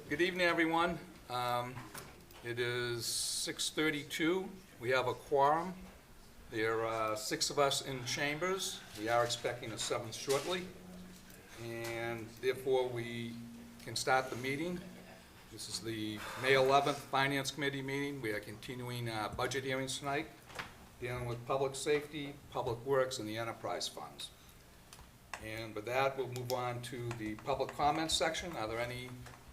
Good evening, everyone. It is 6:32. We have a quorum. There are 6 of us in chambers. We are expecting a 7th shortly, and therefore we can start the meeting. This is the May 11th Finance Committee meeting. We are continuing budget hearings tonight, dealing with public safety, public works, and the enterprise funds. And with that, we'll move on to the public comments section. Are there any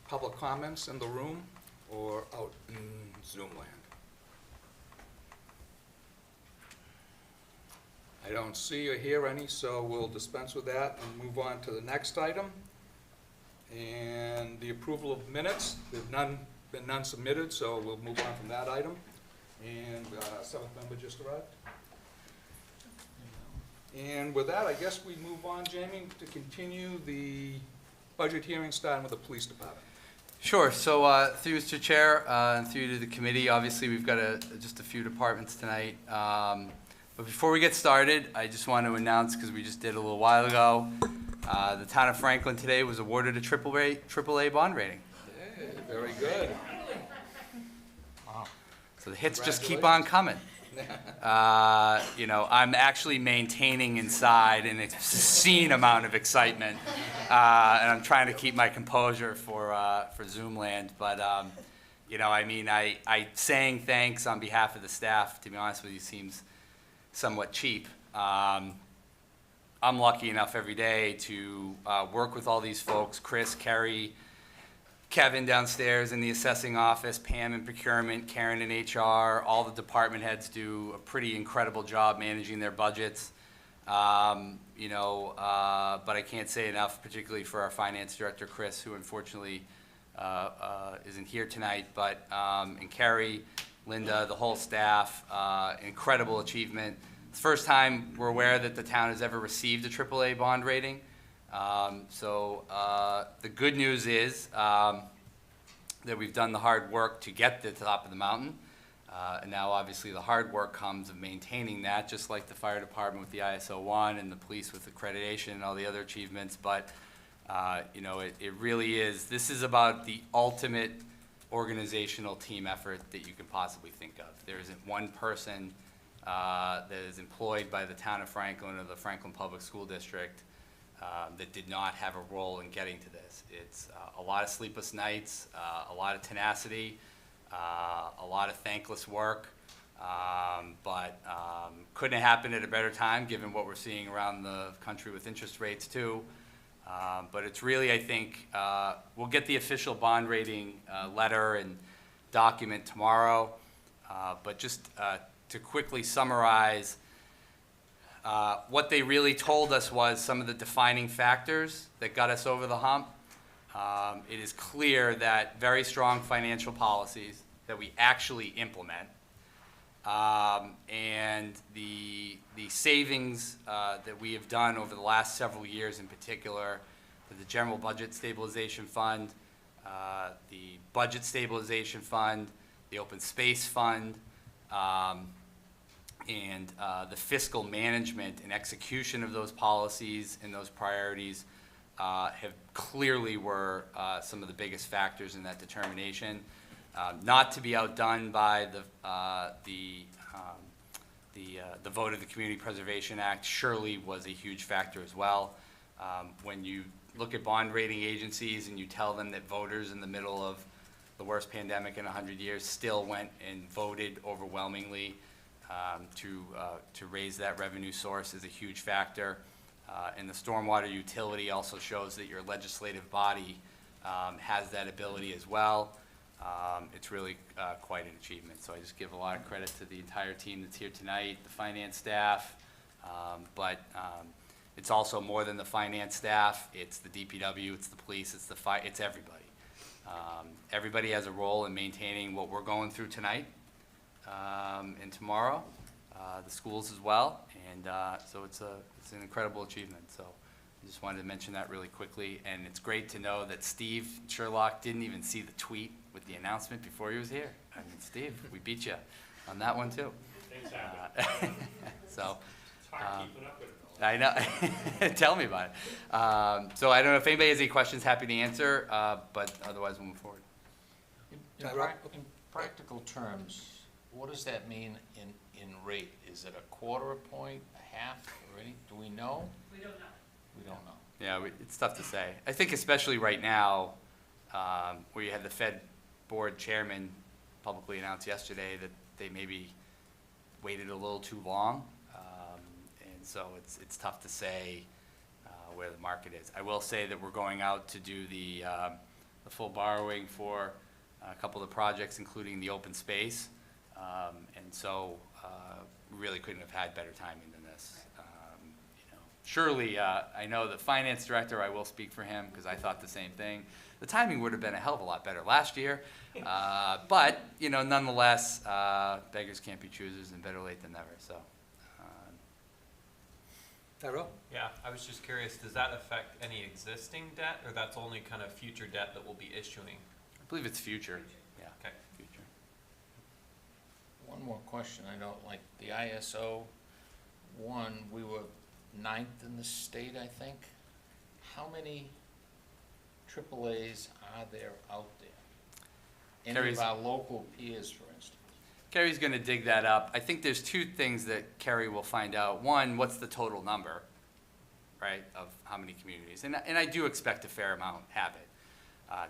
public comments in the room or out in Zoom land? I don't see or hear any, so we'll dispense with that and move on to the next item. And the approval of minutes. There've been none submitted, so we'll move on from that item. And 7th member just arrived. And with that, I guess we move on, Jamie, to continue the budget hearing, starting with the police department. Sure. So through you, Mr. Chair, and through you to the committee, obviously we've got just a few departments tonight. But before we get started, I just want to announce, because we just did a little while ago, the town of Franklin today was awarded a AAA bond rating. Hey, very good. Wow. So the hits just keep on coming. I'm actually maintaining inside an obscene amount of excitement, and I'm trying to keep my composure for Zoom land. But I saying thanks on behalf of the staff, to be honest with you, seems somewhat cheap. I'm lucky enough every day to work with all these folks: Chris, Kerry, Kevin downstairs in the assessing office, Pam in procurement, Karen in HR. All the department heads do a pretty incredible job managing their budgets. But I can't say enough, particularly for our finance director, Chris, who unfortunately isn't here tonight, but and Kerry, Linda, the whole staff, incredible achievement. It's the first time we're aware that the town has ever received a AAA bond rating. The good news is that we've done the hard work to get to the top of the mountain, and now obviously the hard work comes of maintaining that, just like the fire department with the ISO 1 and the police with accreditation and all the other achievements. But it really is, this is about the ultimate organizational team effort that you can possibly think of. There isn't one person that is employed by the town of Franklin or the Franklin Public School District that did not have a role in getting to this. It's a lot of sleepless nights, a lot of tenacity, a lot of thankless work, but couldn't have happened at a better time given what we're seeing around the country with interest rates too. But it's really, I think, we'll get the official bond rating letter and document tomorrow, but just to quickly summarize, what they really told us was some of the defining factors that got us over the hump. It is clear that very strong financial policies that we actually implement, and the savings that we have done over the last several years, in particular, the General Budget Stabilization Fund, the Budget Stabilization Fund, the Open Space Fund, and the fiscal management and execution of those policies and those priorities have clearly were some of the biggest factors in that determination. Not to be outdone by the vote of the Community Preservation Act surely was a huge factor as well. When you look at bond rating agencies and you tell them that voters in the middle of the worst pandemic in 100 years still went and voted overwhelmingly to raise that revenue source is a huge factor. And the stormwater utility also shows that your legislative body has that ability as well. It's really quite an achievement. So I just give a lot of credit to the entire team that's here tonight, the finance staff, but it's also more than the finance staff. It's the DPW, it's the police, it's the fire, it's everybody. Everybody has a role in maintaining what we're going through tonight and tomorrow, the schools as well, and so it's an incredible achievement. So I just wanted to mention that really quickly, and it's great to know that Steve Sherlock didn't even see the tweet with the announcement before he was here. I mean, Steve, we beat you on that one too. Things happen. So It's hard keeping up with it all. I know. Tell me about it. So I don't know if anybody has any questions, happy to answer, but otherwise we'll move forward. In practical terms, what does that mean in rate? Is it a quarter a point, a half, or any, do we know? We don't know. We don't know. Yeah, it's tough to say. I think especially right now, where you had the Fed board chairman publicly announce yesterday that they maybe waited a little too long. And so it's tough to say where the market is. I will say that we're going out to do the full borrowing for a couple of the projects, including the open space. And so we really couldn't have had better timing than this. Surely, I know the finance director, I will speak for him because I thought the same thing. The timing would have been a hell of a lot better last year. But, nonetheless, beggars can't be choosers, and better late than never, so. Tyrell? Yeah, I was just curious, does that affect any existing debt, or that's only kind of future debt that we'll be issuing? I believe it's future, yeah. Okay. Future. One more question, I know, like the ISO 1, we were 9th in the state, I think. How many AAAs are there out there? Any Carrie's- of our local peers, for instance? Kerry's gonna dig that up. I think there's two things that Kerry will find out. One, what's the total number, right, of how many communities? And I do expect a fair amount have it.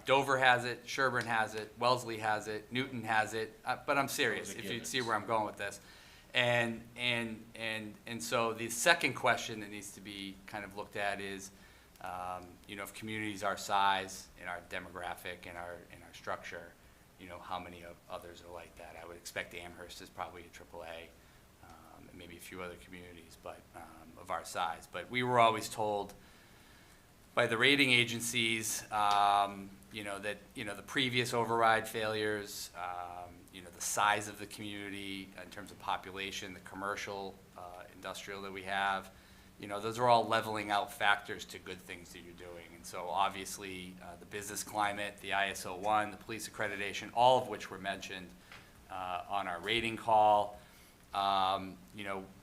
Dover has it, Sherburne has it, Wellesley has it, Newton has it, but I'm serious, Those are if you givens. see where I'm going with this. And so the second question that needs to be kind of looked at is, if communities our size, in our demographic, in our structure, how many of others are like that. I would expect Amherst is probably a AAA, and maybe a few other communities, but, of our size. But we were always told by the rating agencies, that, the previous override failures, the size of the community in terms of population, the commercial, industrial that we have, those are all leveling out factors to good things that you're doing. And so obviously, the business climate, the ISO 1, the police accreditation, all of which were mentioned on our rating call.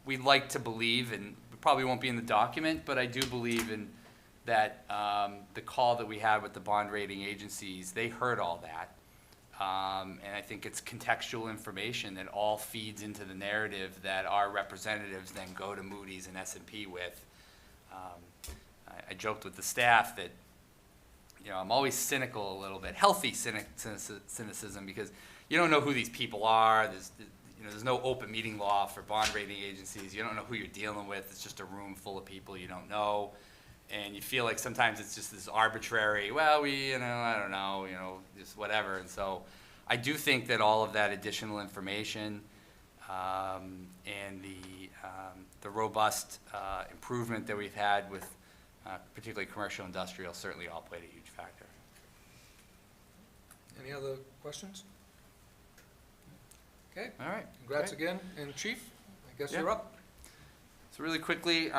We'd like to believe, and we probably won't be in the document, but I do believe in that the call that we had with the bond rating agencies, they heard all that. And I think it's contextual information that all feeds into the narrative that our representatives then go to Moody's and S&P with. I joked with the staff that, I'm always cynical a little bit, healthy cynicism, because you don't know who these people are. There's no open meeting law for bond rating agencies. You don't know who you're dealing with. It's just a room full of people you don't know. And you feel like sometimes it's just this arbitrary, I don't know, just whatever. And so I do think that all of that additional information and the robust improvement that we've had with particularly commercial industrial certainly all played a huge factor. Any other questions? Okay, All right. congrats great. again, and Chief, I guess Yeah. you're up. So really quickly,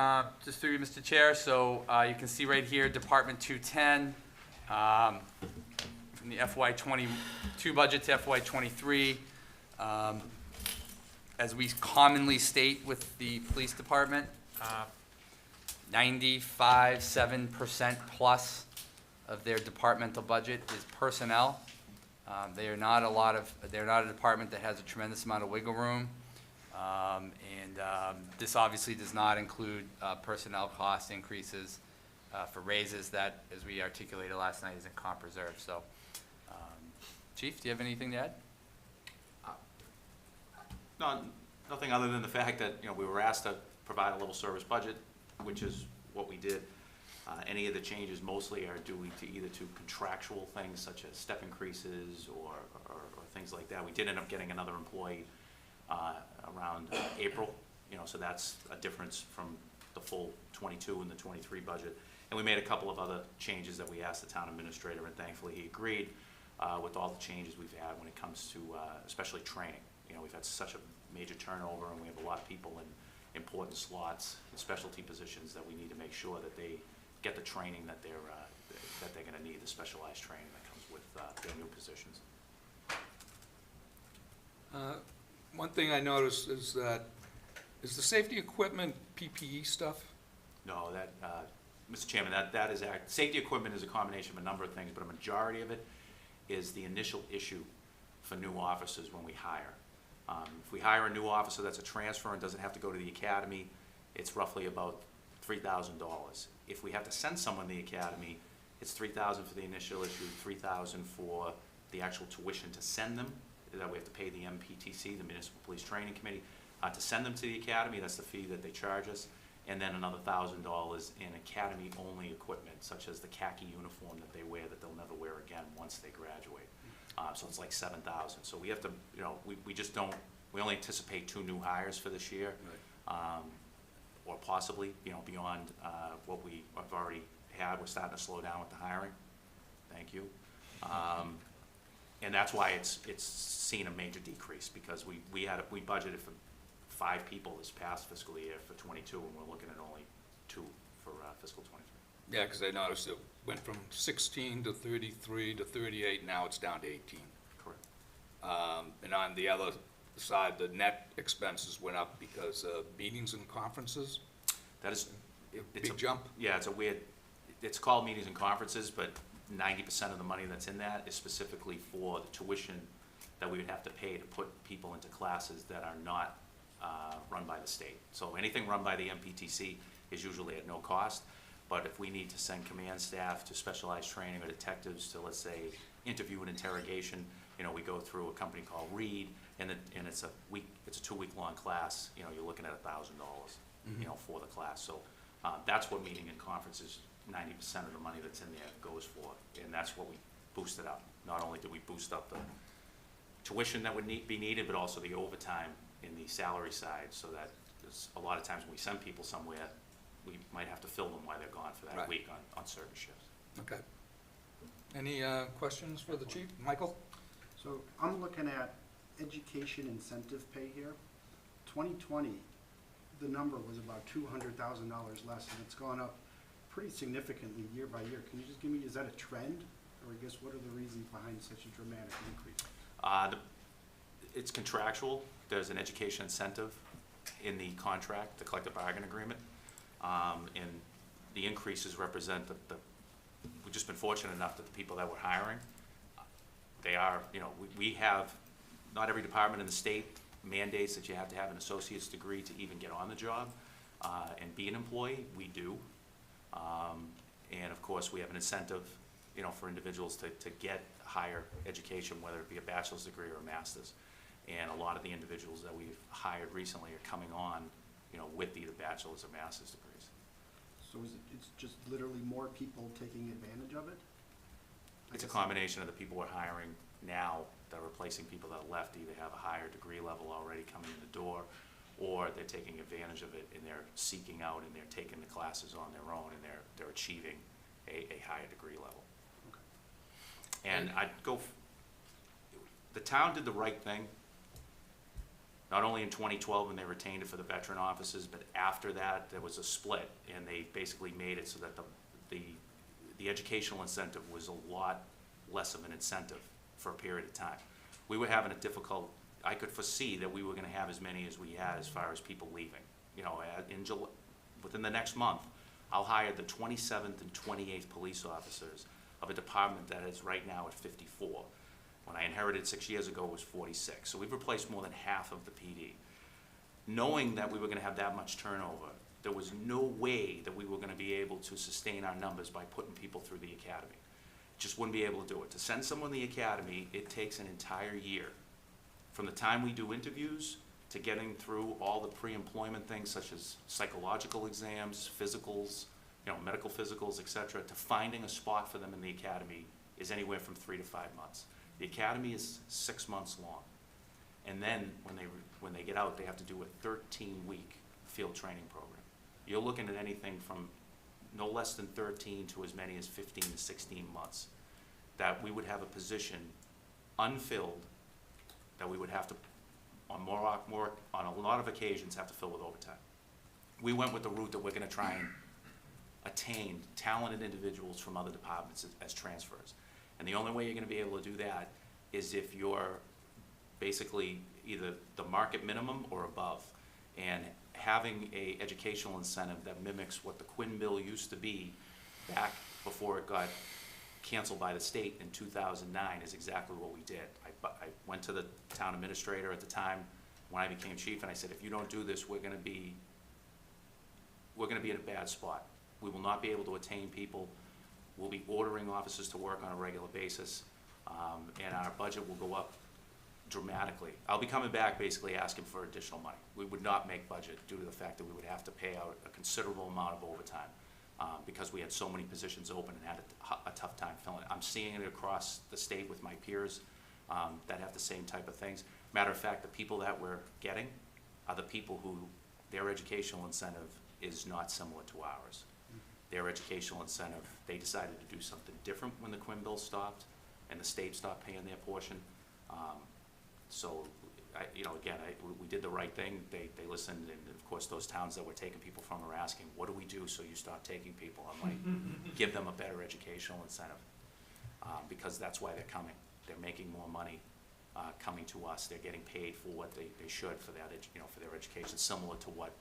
just through you, Mr. Chair, so you can see right here, Department 210, from the FY '22 budget to FY '23. As we commonly state with the police department, 95.7% plus of their departmental budget is personnel. They're not a department that has a tremendous amount of wiggle room. This obviously does not include personnel cost increases for raises that, as we articulated last night, is in comp reserve. So, Chief, do you have anything to add? No, nothing other than the fact that, we were asked to provide a little service budget, which is what we did. Any of the changes mostly are due to either to contractual things such as step increases or things like that. We did end up getting another employee around April, so that's a difference from the full 22 and the 23 budget. And we made a couple of other changes that we asked the town administrator, and thankfully he agreed with all the changes we've had when it comes to especially training. We've had such a major turnover, and we have a lot of people in important slots and specialty positions that we need to make sure that they get the training that they're going to need, the specialized training that comes with their new positions. One thing I noticed is that, is the safety equipment PPE stuff? No, that, Mr. Chairman, that is, safety equipment is a combination of a number of things, but a majority of it is the initial issue for new officers when we hire. If we hire a new officer that's a transfer and doesn't have to go to the academy, it's roughly about $3,000. If we have to send someone to the academy, it's $3,000 for the initial issue, $3,000 for the actual tuition to send them, that we have to pay the MPTC, the Municipal Police Training Committee, to send them to the academy. That's the fee that they charge us. And then another $1,000 in academy-only equipment, such as the khaki uniform that they wear that they'll never wear again once they graduate. So it's like $7,000. So we have to, you know, we just don't, we only anticipate 2 new hires for this year. Or possibly, you know, beyond what we have already had. We're starting to slow down with the hiring. Thank you. And that's why it's seen a major decrease, because we budgeted for 5 people this past fiscal year for '22, and we're looking at only 2 for fiscal '23. Yeah, because I noticed it went from 16 to 33 to 38, now it's down to 18. Correct. And on the other side, the net expenses went up because of meetings and conferences. That is, it's Big jump. Yeah, it's a weird, it's called meetings and conferences, but 90% of the money that's in that is specifically for the tuition that we would have to pay to put people into classes that are not run by the state. So anything run by the MPTC is usually at no cost, but if we need to send command staff to specialized training or detectives to, let's say, interview and interrogation, you know, we go through a company called Reed, and it's a 2-week-long class. You know, you're looking at $1,000, you know, for the class. So that's what meeting and conferences, 90% of the money that's in there goes for, and that's what we boosted up. Not only did we boost up the tuition that would be needed, but also the overtime in the salary side, so that there's a lot of times when we send people somewhere, we might have to fill them while they're gone for that Right. week on certain shifts. Okay. Any questions for the chief? Michael? So I'm looking at education incentive pay here. 2020, the number was about $200,000 less, and it's gone up pretty significantly year by year. Can you just give me, is that a trend? Or I guess what are the reasons behind such a dramatic increase? It's contractual. There's an education incentive in the contract, the collective bargaining agreement. And the increases represent we've just been fortunate enough that the people that we're hiring, they are, you know, we have, not every department in the state mandates that you have to have an associate's degree to even get on the job and be an employee. We do. And of course, we have an incentive, you know, for individuals to get higher education, whether it be a bachelor's degree or a master's. And a lot of the individuals that we've hired recently are coming on, you know, with either bachelor's or master's degrees. So it's just literally more people taking advantage of it? It's a combination of the people we're hiring now that are replacing people that left, either have a higher degree level already coming in the door, or they're taking advantage of it and they're seeking out and they're taking the classes on their own and they're achieving a higher degree level. And the town did the right thing, not only in 2012 when they retained it for the veteran officers, but after that, there was a split, and they basically made it so that the educational incentive was a lot less of an incentive for a period of time. We were having a difficult, I could foresee that we were gonna have as many as we had as far as people leaving. You know, in July, within the next month, I'll hire the 27th and 28th police officers of a department that is right now at 54. When I inherited 6 years ago, it was 46. So we've replaced more than half of the PD. Knowing that we were gonna have that much turnover, there was no way that we were gonna be able to sustain our numbers by putting people through the academy. Just wouldn't be able to do it. To send someone to the academy, it takes an entire year. From the time we do interviews to getting through all the pre-employment things such as psychological exams, physicals, you know, medical physicals, et cetera, to finding a spot for them in the academy is anywhere from 3 to 5 months. The academy is 6 months long. And then when they get out, they have to do a 13-week field training program. You're looking at anything from no less than 13 to as many as 15 to 16 months that we would have a position unfilled that we would have to, on a lot of occasions, have to fill with overtime. We went with the route that we're gonna try and attain talented individuals from other departments as transfers. And the only way you're gonna be able to do that is if you're basically either the market minimum or above. And having a educational incentive that mimics what the Quinn bill used to be back before it got canceled by the state in 2009 is exactly what we did. I went to the town administrator at the time when I became chief, and I said, if you don't do this, we're gonna be in a bad spot. We will not be able to attain people. We'll be ordering officers to work on a regular basis, and our budget will go up dramatically. I'll be coming back basically asking for additional money. We would not make budget due to the fact that we would have to pay out a considerable amount of overtime, because we had so many positions open and had a tough time filling it. I'm seeing it across the state with my peers that have the same type of things. Matter of fact, the people that we're getting are the people who, their educational incentive is not similar to ours. Their educational incentive, they decided to do something different when the Quinn bill stopped and the state stopped paying their portion. So, we did the right thing. They listened, and of course, those towns that we're taking people from are asking, what do we do so you stop taking people? I'm like, give them a better educational incentive, because that's why they're coming. They're making more money coming to us. They're getting paid for what they should for that, for their education, similar to what,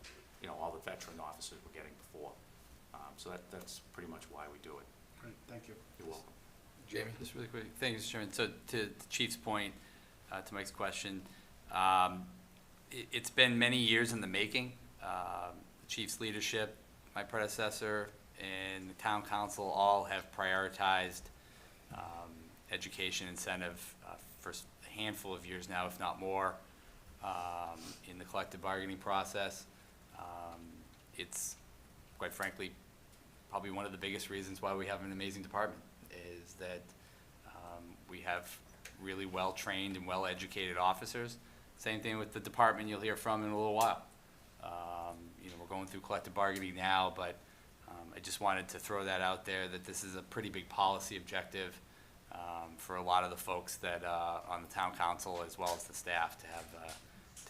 all the veteran officers were getting before. So that's pretty much why we do it. Great, thank you. You're welcome. Jamie? Just really quick, thank you, Mr. Chairman. So to the Chief's point, to Mike's question, it's been many years in the making. The Chief's leadership, my predecessor, and the town council all have prioritized education incentive for a handful of years now, if not more, in the collective bargaining process. It's, quite frankly, probably one of the biggest reasons why we have an amazing department, is that we have really well-trained and well-educated officers. Same thing with the department you'll hear from in a little while. We're going through collective bargaining now, but I just wanted to throw that out there, that this is a pretty big policy objective for a lot of the folks that on the town council, as well as the staff, to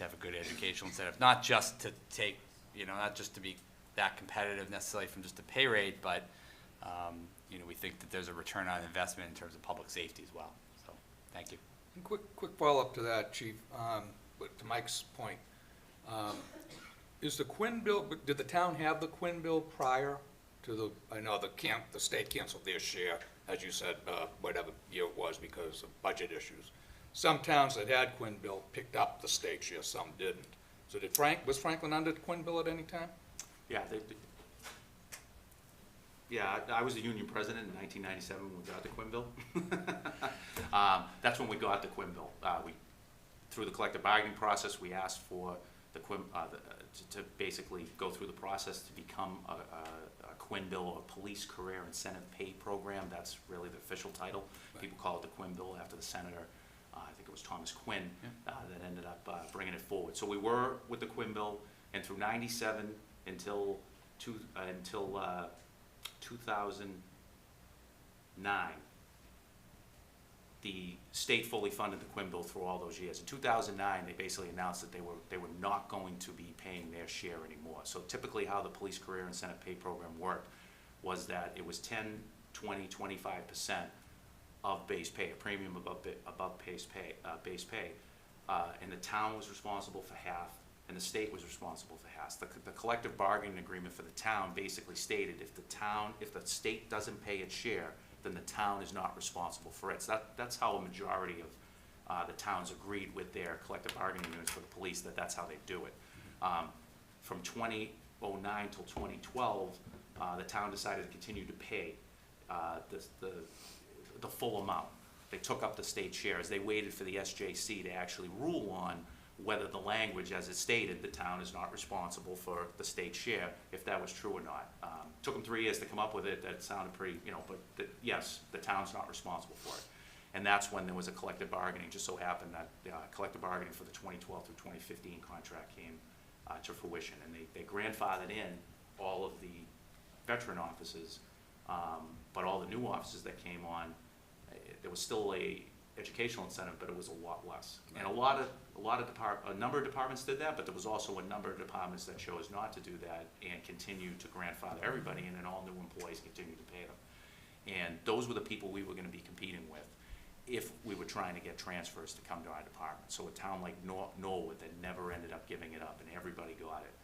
have a good educational incentive, not just to take, not just to be that competitive necessarily from just a pay rate, but we think that there's a return on investment in terms of public safety as well. So, thank you. And quick follow-up to that, Chief, but to Mike's point. Is the Quinn bill, did the town have the Quinn bill prior to I know the state canceled their share, as you said, whatever year it was, because of budget issues. Some towns that had Quinn bill picked up the state share, some didn't. So was Franklin under the Quinn bill at any time? Yeah, I was the union president in 1997 when we got the Quinn bill. That's when we got the Quinn bill. Through the collective bargaining process, we asked for the Quinn, to basically go through the process to become a Quinn bill, or Police Career Incentive Pay Program. That's really the official title. Right. People call it the Quinn bill after the senator, I think it was Thomas Quinn, that ended up bringing it forward. So we were with the Quinn bill, and through 97 until 2009, the state fully funded the Quinn bill through all those years. In 2009, they basically announced that they were not going to be paying their share anymore. So typically how the Police Career Incentive Pay Program worked was that it was 10, 20, 25% of base pay, a premium above base pay, and the town was responsible for half, and the state was responsible for half. The collective bargaining agreement for the town basically stated if the state doesn't pay its share, then the town is not responsible for it. So that's how a majority of the towns agreed with their collective bargaining units for the police, that's how they do it. From 2009 till 2012, the town decided to continue to pay the full amount. They took up the state shares. They waited for the SJC to actually rule on whether the language, as it stated, the town is not responsible for the state share, if that was true or not. Took them 3 years to come up with it. That sounded pretty, but yes, the town's not responsible for it. And that's when there was a collective bargaining. Just so happened that collective bargaining for the 2012 through 2015 contract came to fruition, and they grandfathered in all of the veteran officers, but all the new officers that came on, there was still a educational incentive, but it was a lot less. And a number of departments did that, but there was also a number of departments that chose not to do that and continued to grandfather everybody, and then all new employees continued to pay them. And those were the people we were going to be competing with if we were trying to get transfers to come to our department. So a town like Norwood that never ended up giving it up, and everybody got it.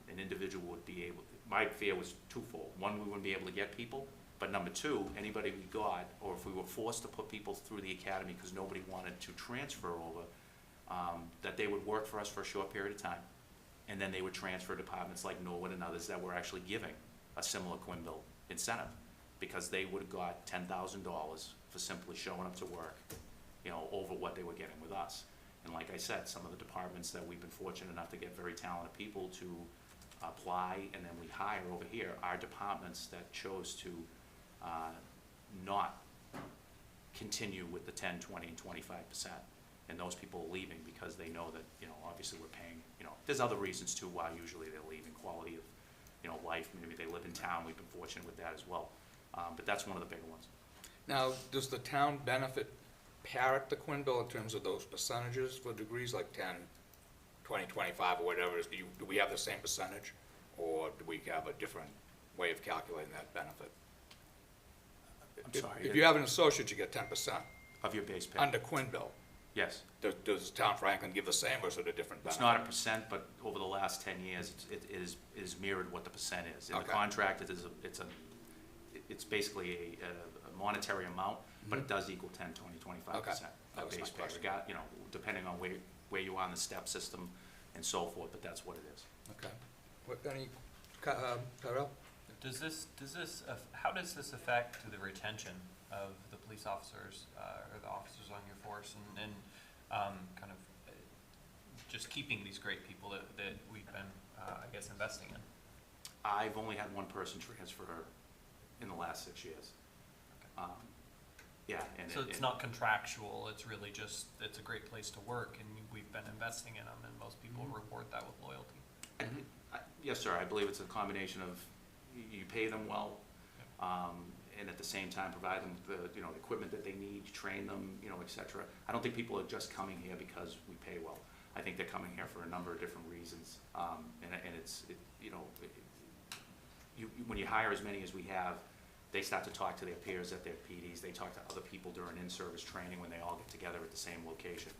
An individual would be able, my fear was twofold. One, we wouldn't be able to get people, but number two, anybody we got, or if we were forced to put people through the academy because nobody wanted to transfer over, that they would work for us for a short period of time, and then they would transfer to departments like Norwood and others that were actually giving a similar Quinn-Bill incentive, because they would have got $10,000 for simply showing up to work, you know, over what they were getting with us. And like I said, some of the departments that we've been fortunate enough to get very talented people to apply and then we hire over here are departments that chose to not continue with the 10, 20, and 25%. And those people are leaving because they know that, you know, obviously we're paying, you know, there's other reasons too why usually they're leaving, quality of, you know, life, maybe they live in town, we've been fortunate with that as well. But that's one of the bigger ones. Now, does the town benefit parrot the Quinn-Bill in terms of those percentages for degrees, like 10, 20, 25, or whatever it is? Do we have the same percentage, or do we have a different way of calculating that benefit? I'm sorry. If you have an associate, you get 10% Of your base pay. under Quinn-Bill. Yes. Does Town Franklin give the same, or is it a different It's benefit? not a percent, but over the last 10 years, it is mirrored what the percent is. In the Okay. contract, it's basically a monetary amount, but it does equal 10, 20, 25% Okay. That of was my base pay. question. You know, depending on where you are in the step system and so forth, but that's what it is. Okay. What, Tyrell? How does this affect the retention of the police officers, or the officers on your force, and kind of just keeping these great people that we've been, I guess, investing in? I've only had one person transfer in the last 6 years. Yeah, and So it's not contractual, it's really just, it's a great place to work, and we've been investing in them, and most people reward that with loyalty. Yes, sir, I believe it's a combination of, you pay them well, and at the same time provide them with the, you know, the equipment that they need, you train them, you know, et cetera. I don't think people are just coming here because we pay well. I think they're coming here for a number of different reasons, and it's, you know, when you hire as many as we have, they start to talk to their peers at their PDs, they talk to other people during in-service training when they all get together at the same location.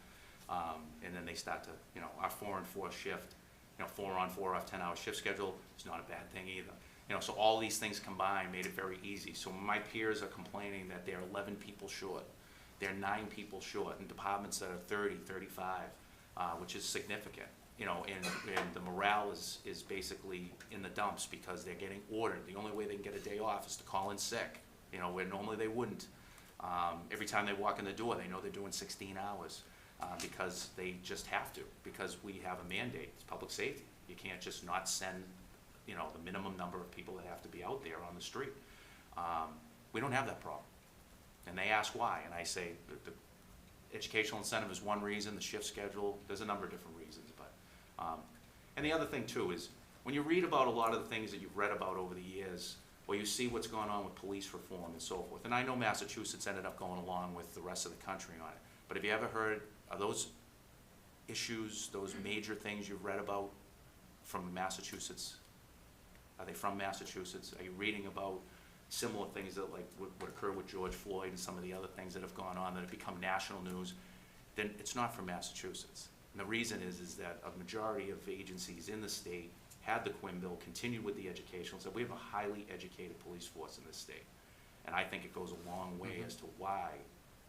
And then they start to, you know, our 4 and 4 shift, you know, 4 on, 4 off, 10-hour shift schedule is not a bad thing either. You know, so all these things combined made it very easy. So when my peers are complaining that they're 11 people short, they're 9 people short in departments that are 30, 35, which is significant. You know, and the morale is basically in the dumps because they're getting ordered. The only way they can get a day off is to call in sick, you know, where normally they wouldn't. Every time they walk in the door, they know they're doing 16 hours because they just have to, because we have a mandate. It's public safety. You can't just not send, you know, the minimum number of people that have to be out there on the street. We don't have that problem. And they ask why, and I say the educational incentive is one reason, the shift schedule, there's a number of different reasons. And the other thing too is, when you read about a lot of the things that you've read about over the years, or you see what's going on with police reform and so forth, and I know Massachusetts ended up going along with the rest of the country on it, but have you ever heard, are those issues, those major things you've read about from Massachusetts? Are they from Massachusetts? Are you reading about similar things that like what occurred with George Floyd and some of the other things that have gone on that have become national news? Then it's not from Massachusetts. And the reason is that a majority of agencies in the state had the Quinn-Bill, continued with the educational, so we have a highly educated police force in this state. And I think it goes a long way as to why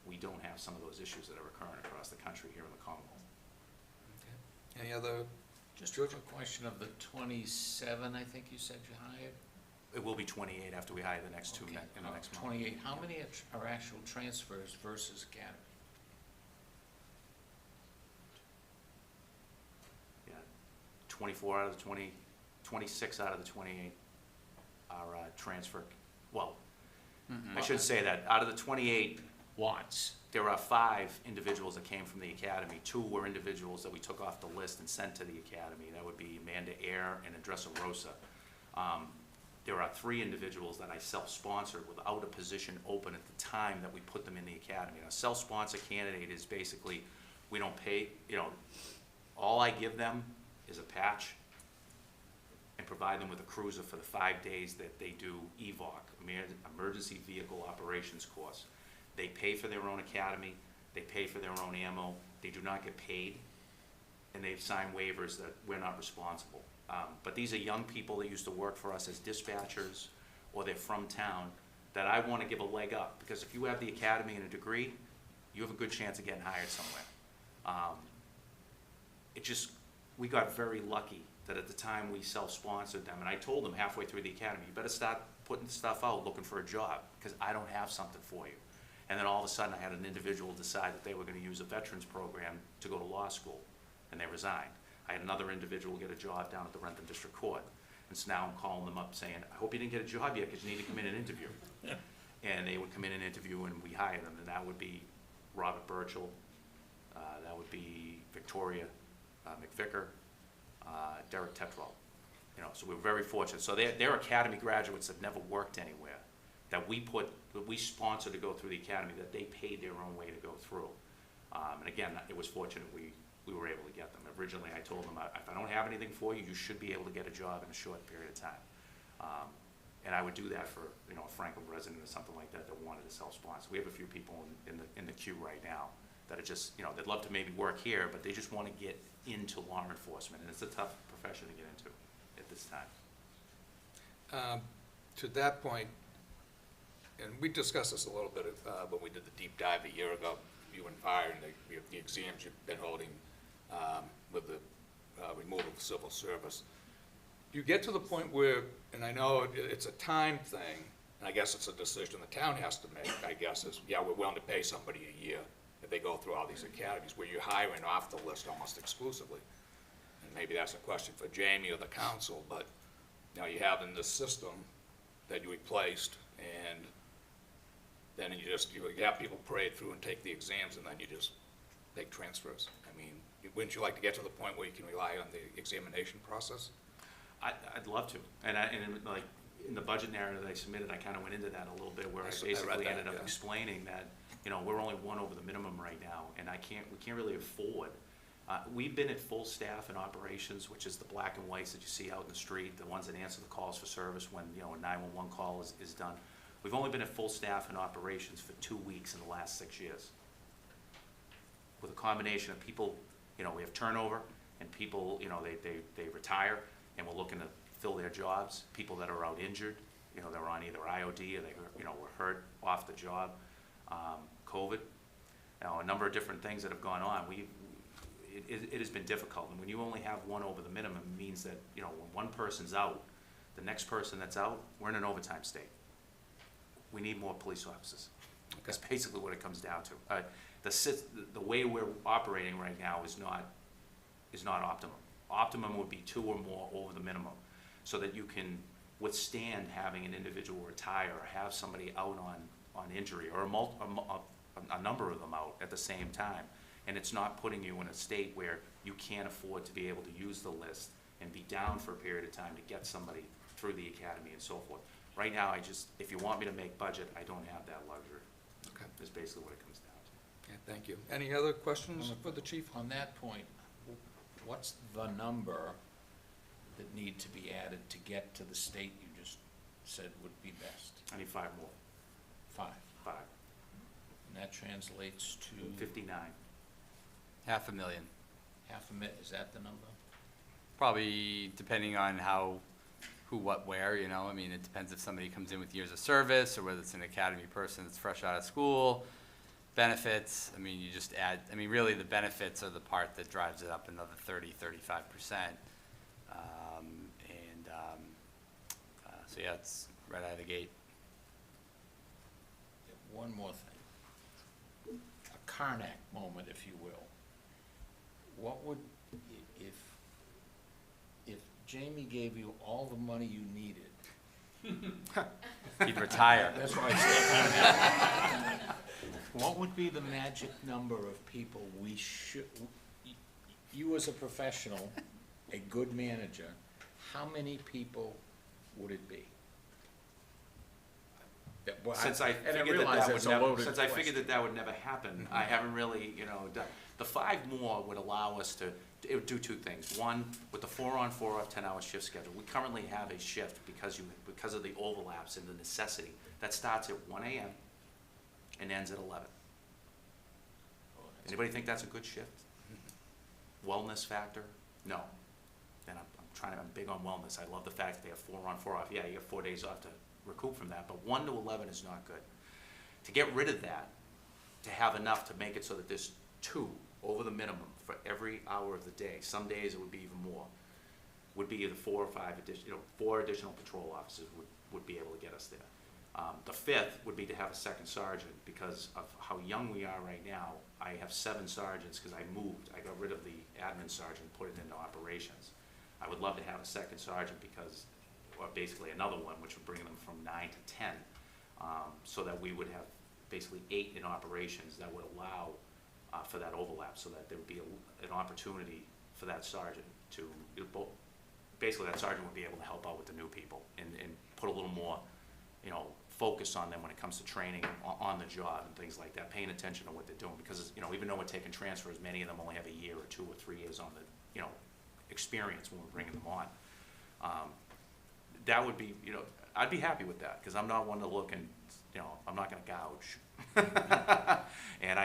we don't have some of those issues that are occurring across the country here in the Commonwealth. Any other? Just a quick question of the 27, I think you said you hired? It will be 28 after we hire the next two Okay. in the next month. 28, how many are actual transfers versus academy? Yeah, 24 out of the 20, 26 out of the 28 are transfer, well, I should say that, out of the 28, Watts. there are 5 individuals that came from the academy. 2 were individuals that we took off the list and sent to the academy. That would be Amanda Ayer and Andressa Rosa. There are 3 individuals that I self-sponsored without a position open at the time that we put them in the academy. Now, a self-sponsored candidate is basically, we don't pay, you know, all I give them is a patch and provide them with a cruiser for the 5 days that they do EVOC, Emergency Vehicle Operations course. They pay for their own academy, they pay for their own ammo, they do not get paid, and they've signed waivers that we're not responsible. But these are young people that used to work for us as dispatchers, or they're from town, that I want to give a leg up, because if you have the academy and a degree, you have a good chance of getting hired somewhere. It just, we got very lucky that at the time we self-sponsored them, and I told them halfway through the academy, you better start putting stuff out, looking for a job, because I don't have something for you. And then all of a sudden, I had an individual decide that they were gonna use a veterans program to go to law school, and they resigned. I had another individual get a job down at the Rentham District Court. And so now I'm calling them up saying, I hope you didn't get a job yet, because you need to come in and interview. And they would come in and interview, and we hired them, and that would be Robert Burchell, that would be Victoria McVicker, Derek Tetrell. You know, so we were very fortunate. So they're academy graduates that never worked anywhere, that we sponsored to go through the academy, that they paid their own way to go through. And again, it was fortunate we were able to get them. Originally, I told them, if I don't have anything for you, you should be able to get a job in a short period of time. And I would do that for, you know, a Franklin resident or something like that that wanted to self-sponsor. We have a few people in the queue right now that are just, you know, they'd love to maybe work here, but they just want to get into law enforcement, and it's a tough profession to get into at this time. To that point, and we discussed this a little bit when we did the deep dive a year ago, you and fire, and the exams you've been holding with the removal of civil service. You get to the point where, and I know it's a time thing, and I guess it's a decision the town has to make, I guess, is, yeah, we're willing to pay somebody a year if they go through all these academies, where you're hiring off the list almost exclusively. And maybe that's a question for Jamie or the council, but now you have in this system that you replaced, and then you have people parade through and take the exams, and then you just take transfers. I mean, wouldn't you like to get to the point where you can rely on the examination process? I'd love to, and like, in the budget narrative that I submitted, I kind of went into that a little bit, where I I read basically that, ended up yeah. explaining that, you know, we're only one over the minimum right now, and we can't really afford. We've been at full staff in operations, which is the black and whites that you see out in the street, the ones that answer the calls for service when, you know, a 911 call is done. We've only been at full staff in operations for 2 weeks in the last 6 years. With a combination of people, you know, we have turnover, and people, you know, they retire, and we're looking to fill their jobs. People that are out injured, you know, they're on either IOD or they, you know, were hurt off the job, COVID, you know, a number of different things that have gone on. It has been difficult, and when you only have one over the minimum, it means that, you know, when one person's out, the next person that's out, we're in an overtime state. We need more police officers. That's basically what it comes down to. The way we're operating right now is not optimum. Optimum would be 2 or more over the minimum, so that you can withstand having an individual retire or have somebody out on injury, or a number of them out at the same time. And it's not putting you in a state where you can't afford to be able to use the list and be down for a period of time to get somebody through the academy and so forth. Right now, if you want me to make budget, I don't have that luxury. Okay. Is basically what it comes down to. Okay, thank you. Any other questions for the chief? On that point, what's the number that need to be added to get to the state you just said would be best? I need 5 more. 5. 5. And that translates to 59. $500,000. is that the number? Probably depending on who, what, where, you know, I mean, it depends if somebody comes in with years of service, or whether it's an academy person that's fresh out of school. Benefits, I mean, you just add, I mean, really the benefits are the part that drives it up another 30-35%. So yeah, it's right out of the gate. One more thing. A Karnak moment, if you will. What would, if Jamie gave you all the money you needed? He'd retire. That's why I said, what would be the magic number of people we should, you as a professional, a good manager, how many people would it be? Since I figured that would never happen, I haven't really, you know, the 5 more would allow us to, it would do 2 things. One, with the 4-on, 4-off, 10-hour shift schedule, we currently have a shift because of the overlaps and the necessity that starts at 1 a.m. and ends at 11. Anybody think that's a good shift? Wellness factor? No. Then I'm I'm big on wellness. I love the fact that they have 4 on, 4 off. Yeah, you get 4 days off to recoup from that, but 1 to 11 is not good. To get rid of that, to have enough to make it so that there's 2 over the minimum for every hour of the day, some days it would be even more, would be either 4 or 5 additional, 4 additional patrol officers would be able to get us there. The 5th would be to have a 2nd sergeant, because of how young we are right now. I have 7 sergeants because I moved. I got rid of the admin sergeant, put it into operations. I would love to have a 2nd sergeant because, or basically another one, which would bring them from 9 to 10, so that we would have basically 8 in operations that would allow for that overlap, so that there would be an opportunity for that sergeant to, basically that sergeant would be able to help out with the new people and put a little more, focus on them when it comes to training on the job and things like that, paying attention to what they're doing, because, even though we're taking transfers, many of them only have a year or 2 or 3 years on the, experience when we're bringing them on. That would be, I'd be happy with that, because I'm not one to look and, I'm not gonna gouge. And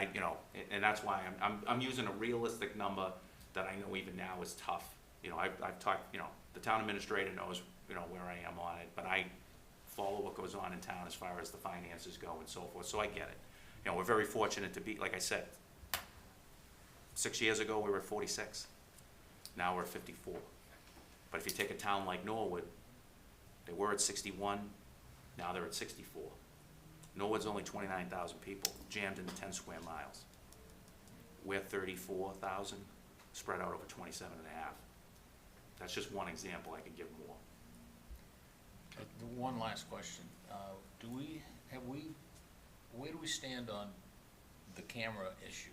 and that's why I'm using a realistic number that I know even now is tough. I've talked, the town administrator knows, where I am on it, but I follow what goes on in town as far as the finances go and so forth, so I get it. We're very fortunate to be, like I said, 6 years ago, we were at 46. Now we're at 54. But if you take a town like Norwood, they were at 61, now they're at 64. Norwood's only 29,000 people, jammed into 10 square miles. We're 34,000, spread out over 27 and a half. That's just one example, I could give more. One last question. Where do we stand on the camera issue?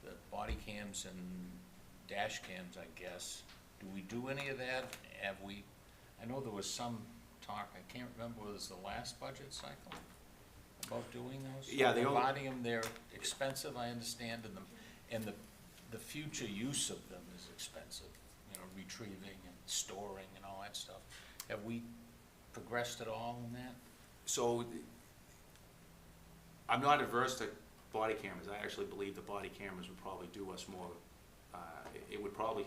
The body cams and dash cams, I guess. Do we do any of that? I know there was some talk, I can't remember, was the last budget cycle about doing those? Yeah, they only- Providing them, they're expensive, I understand, and the future use of them is expensive, retrieving and storing and all that stuff. Have we progressed at all in that? So, I'm not averse to body cameras. I actually believe the body cameras would probably do us more, it would probably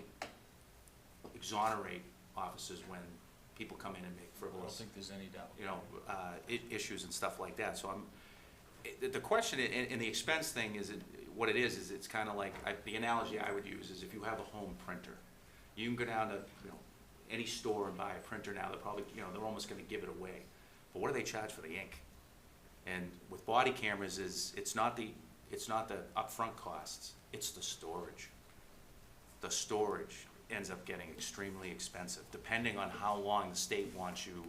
exonerate officers when people come in and make I don't frivolous, think there's any doubt. issues and stuff like that. So the question, and the expense thing is, what it is it's kind of like, the analogy I would use is if you have a home printer, you can go down to, any store and buy a printer now, they're probably, they're almost gonna give it away. But what do they charge for the ink? And with body cameras it's not the upfront costs, it's the storage. The storage ends up getting extremely expensive, depending on how long the state wants you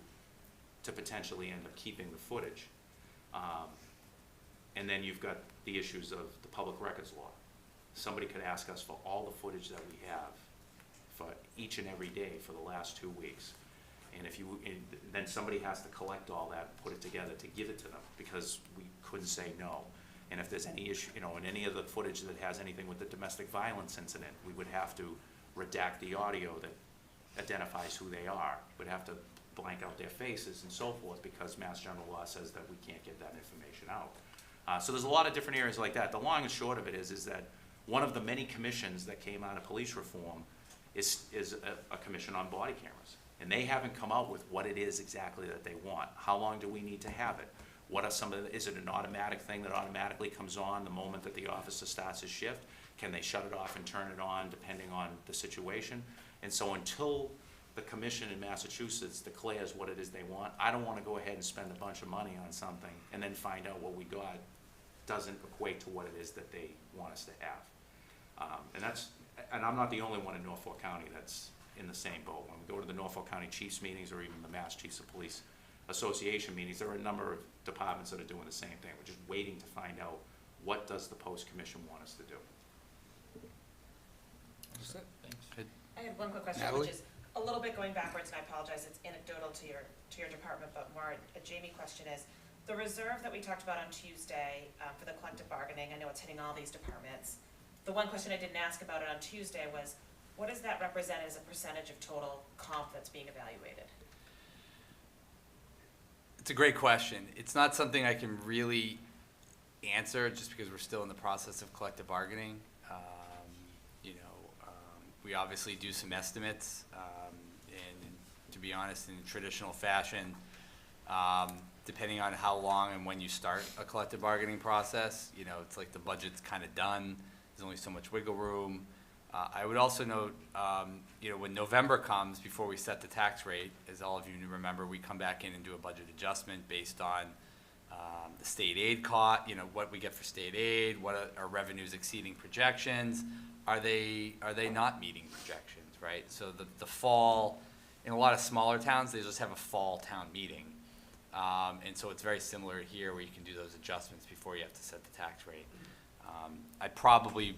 to potentially end up keeping the footage. And then you've got the issues of the public records law. Somebody could ask us for all the footage that we have for each and every day for the last 2 weeks. And then somebody has to collect all that, put it together to give it to them, because we couldn't say no. And if there's any issue, in any of the footage that has anything with the domestic violence incident, we would have to redact the audio that identifies who they are. We'd have to blank out their faces and so forth, because Mass General Law says that we can't get that information out. So there's a lot of different areas like that. The long and short of it is that one of the many commissions that came out of police reform is a commission on body cameras. And they haven't come out with what it is exactly that they want. How long do we need to have it? What are some of the, is it an automatic thing that automatically comes on the moment that the officer starts his shift? Can they shut it off and turn it on depending on the situation? And so until the commission in Massachusetts declares what it is they want, I don't want to go ahead and spend a bunch of money on something and then find out what we got doesn't equate to what it is that they want us to have. And I'm not the only one in Norfolk County that's in the same boat. When we go to the Norfolk County Chiefs meetings or even the Mass Chiefs of Police Association meetings, there are a number of departments that are doing the same thing. We're just waiting to find out what does the post-commission want us to do. That's it. Thanks. I have one quick question, Natalie? which is a little bit going backwards, and I apologize, it's anecdotal to your department, but more a Jamie question is, the reserve that we talked about on Tuesday for the collective bargaining, I know it's hitting all these departments. The one question I didn't ask about it on Tuesday was, what does that represent as a percentage of total comp that's being evaluated? It's a great question. It's not something I can really answer just because we're still in the process of collective bargaining. We obviously do some estimates. to be honest, in a traditional fashion, depending on how long and when you start a collective bargaining process, you know, it's like the budget's kind of done, there's only so much wiggle room. I would also note, you know, when November comes, before we set the tax rate, as all of you remember, we come back in and do a budget adjustment based on the state aid you know, what we get for state aid, what are revenues exceeding projections, are they not meeting projections, right? So the fall, in a lot of smaller towns, they just have a fall town meeting. And so it's very similar here where you can do those adjustments before you have to set the tax rate. I'd probably,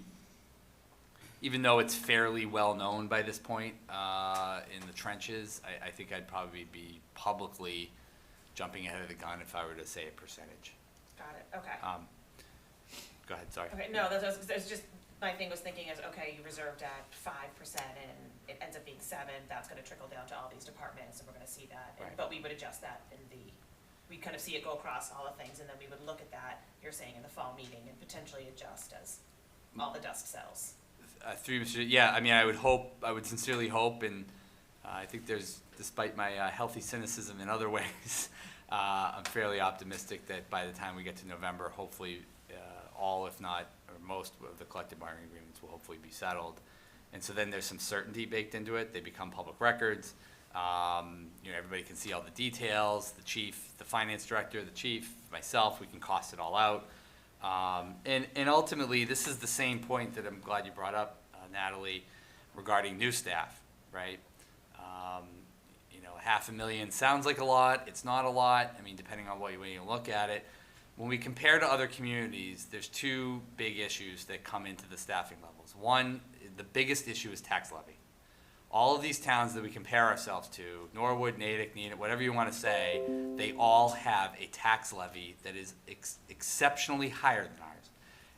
even though it's fairly well known by this point in the trenches, I think I'd probably be publicly jumping ahead of the gun if I were to say a percentage. Got it, okay. Go ahead, sorry. Okay, no, that's just, my thing was thinking is, okay, you reserved at 5% and it ends up being 7, that's gonna trickle down to all these departments and we're gonna see that. Right. But we would adjust that we kind of see it go across all the things and then we would look at that, you're saying in the fall meeting, and potentially adjust as all the dust settles. Through Mr. Yeah, I mean, I would sincerely hope, and I think there's, despite my healthy cynicism in other ways, I'm fairly optimistic that by the time we get to November, hopefully all, if not, or most of the collective bargaining agreements will hopefully be settled. And so then there's some certainty baked into it. They become public records. You know, everybody can see all the details, the chief, the finance director, the chief, myself, we can cost it all out. And ultimately, this is the same point that I'm glad you brought up, Natalie, regarding new staff, right? You know, $500,000 sounds like a lot, it's not a lot, I mean, depending on way you look at it. When we compare to other communities, there's two big issues that come into the staffing levels. One, the biggest issue is tax levy. All of these towns that we compare ourselves to, Norwood, Natick, Neenah, whatever you want to say, they all have a tax levy that is exceptionally higher than ours.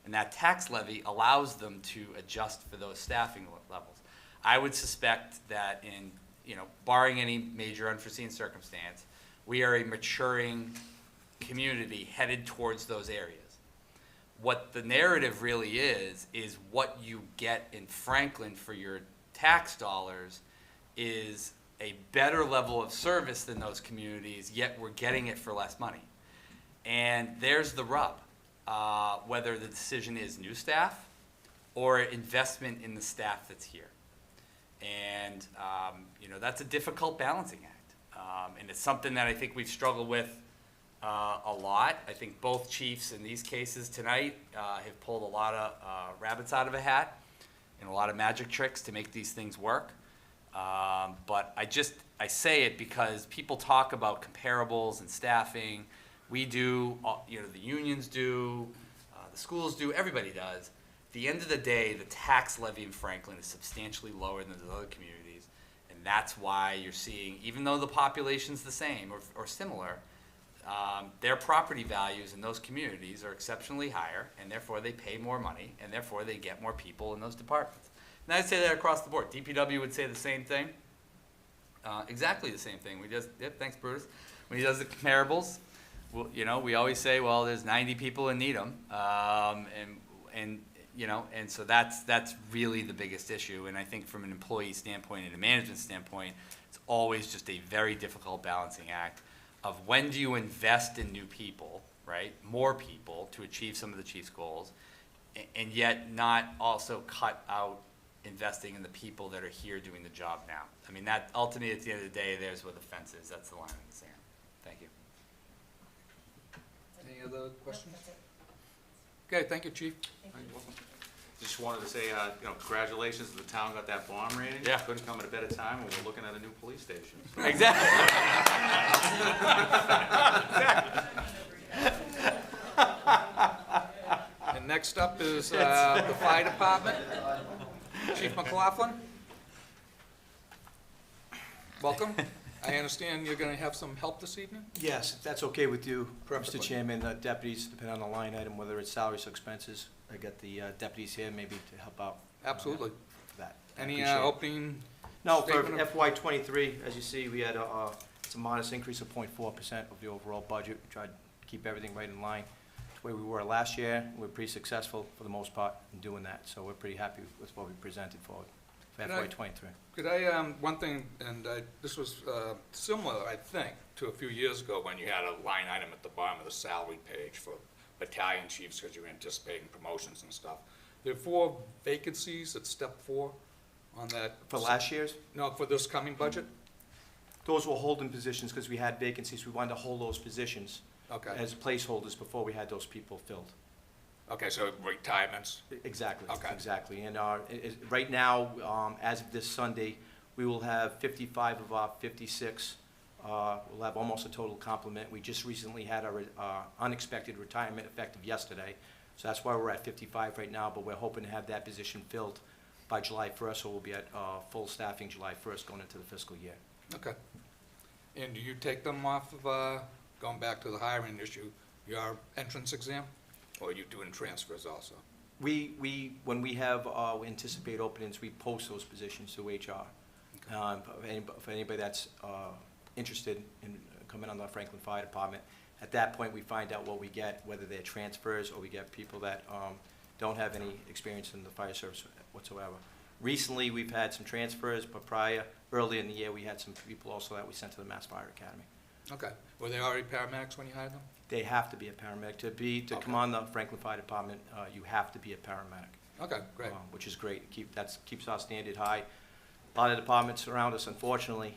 And that tax levy allows them to adjust for those staffing levels. I would suspect that in, you know, barring any major unforeseen circumstance, we are a maturing community headed towards those areas. What the narrative really is what you get in Franklin for your tax dollars is a better level of service than those communities, yet we're getting it for less money. And there's the rub, whether the decision is new staff or investment in the staff that's here. And, you know, that's a difficult balancing act. And it's something that I think we've struggled with a lot. I think both chiefs in these cases tonight have pulled a lot of rabbits out of a hat and a lot of magic tricks to make these things work. But I say it because people talk about comparables and staffing. We do, you know, the unions do, the schools do, everybody does. At the end of the day, the tax levy in Franklin is substantially lower than the other communities. And that's why you're seeing, even though the population's the same or similar, their property values in those communities are exceptionally higher, and therefore they pay more money, and therefore they get more people in those departments. And I'd say that across the board. DPW would say the same thing, exactly the same thing. Yep, thanks, Brutus. When he does the comparables, well, you know, we always say, well, there's 90 people in Needham, and you know, and so that's really the biggest issue. And I think from an employee standpoint and a management standpoint, it's always just a very difficult balancing act of when do you invest in new people, right, more people to achieve some of the chief's goals, and yet not also cut out investing in the people that are here doing the job now. I mean, that ultimately at the end of the day, there's where the fence is. That's the line in the sand. Thank you. Any other questions? That's it. Okay, thank you, chief. Thank you. Just wanted to say, you know, congratulations to the town got that bond rating. Yeah. Couldn't come at a better time when we're looking at a new police station. So, Exactly. And next up is the fire department. Chief McLaughlin. Welcome. I understand you're gonna have some help this evening? Yes, if that's okay with you, Perfectly. Mr. Chairman, deputies, depending on the line item, whether it's salaries or expenses, I got the deputies here maybe to help out. Absolutely. For that. I Any appreciate it. opening? No, for statement of- FY '23, as you see, we had it's a modest increase of 0.4% of the overall budget. We tried to keep everything right in line. It's where we were last year. We were pretty successful for the most part in doing that, so we're pretty happy with what we presented forward. for Can I- FY '23. Could I, one thing, and this was similar, I think, to a few years ago when you had a line item at the bottom of the salary page for battalion chiefs because you were anticipating promotions and stuff. There are 4 vacancies at step 4 on that. For last year's, No, for this coming budget? those were holding positions because we had vacancies. We wanted to hold those positions Okay, as placeholders before we had those people filled. okay, so retirements, Exactly. Okay. Exactly. And right now, as of this Sunday, we will have 55 of our 56. We'll have almost a total complement. We just recently had our unexpected retirement effective yesterday. So that's why we're at 55 right now, but we're hoping to have that position filled by July 1st, so we'll be at full staffing July 1st going into the fiscal year. okay. And do you take them off of, going back to the hiring issue, your entrance exam? Or are you doing transfers also? When we have, we anticipate openings, we post those positions to HR. For anybody that's interested in coming on the Franklin Fire Department, at that point, we find out what we get, whether they're transfers or we get people that don't have any experience in the fire service whatsoever. Recently, we've had some transfers, but early in the year, we had some people also that we sent to the Mass Fire Academy. Okay. Were they already paramedics when you hired them? They have to be a paramedic. To come on the Franklin Fire Department, you have to be a paramedic. Okay, great. Which is great. Keeps our standard high. A lot of departments around us, unfortunately,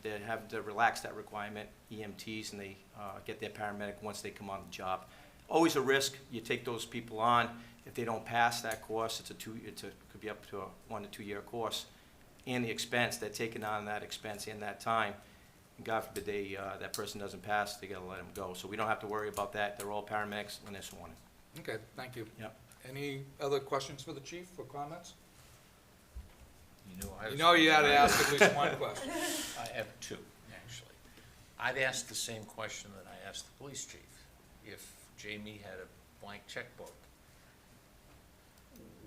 they have to relax that requirement, EMTs, and they get their paramedic once they come on the job. Always a risk. You take those people on. If they don't pass that course, could be up to a 1 to 2 year course. And the expense, they're taking on that expense and that time. And God forbid that person doesn't pass, they gotta let them go. So we don't have to worry about that. They're all paramedics when they're sworn in. Okay, thank you. Yep. Any other questions for the chief or comments? I You know you had to ask at least one question. I have 2, actually. I'd ask the same question that I asked the police chief. If Jamie had a blank checkbook,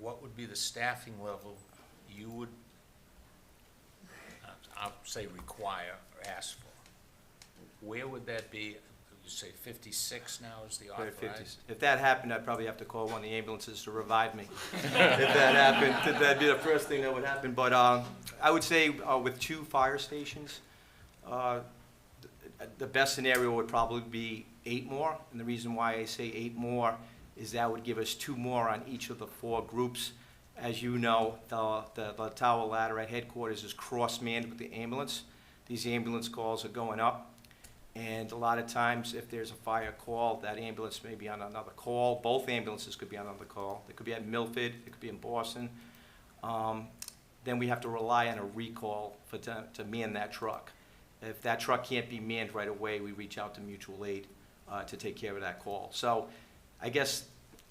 what would be the staffing level you would, I'll say require or ask for? Where would that be? You say 56 now is the authorized? If that happened, I'd probably have to call one of the ambulances to revive me. If that happened, that'd be the first thing that would happen. But I would say with 2 fire stations, the best scenario would probably be 8 more. And the reason why I say 8 more is that would give us 2 more on each of the 4 groups. As you know, the tower ladder at headquarters is cross-manned with the ambulance. These ambulance calls are going up. And a lot of times, if there's a fire call, that ambulance may be on another call. Both ambulances could be on another call. They could be at Milford, it could be in Boston. Then we have to rely on a recall to man that truck. If that truck can't be manned right away, we reach out to mutual aid to take care of that call. So I guess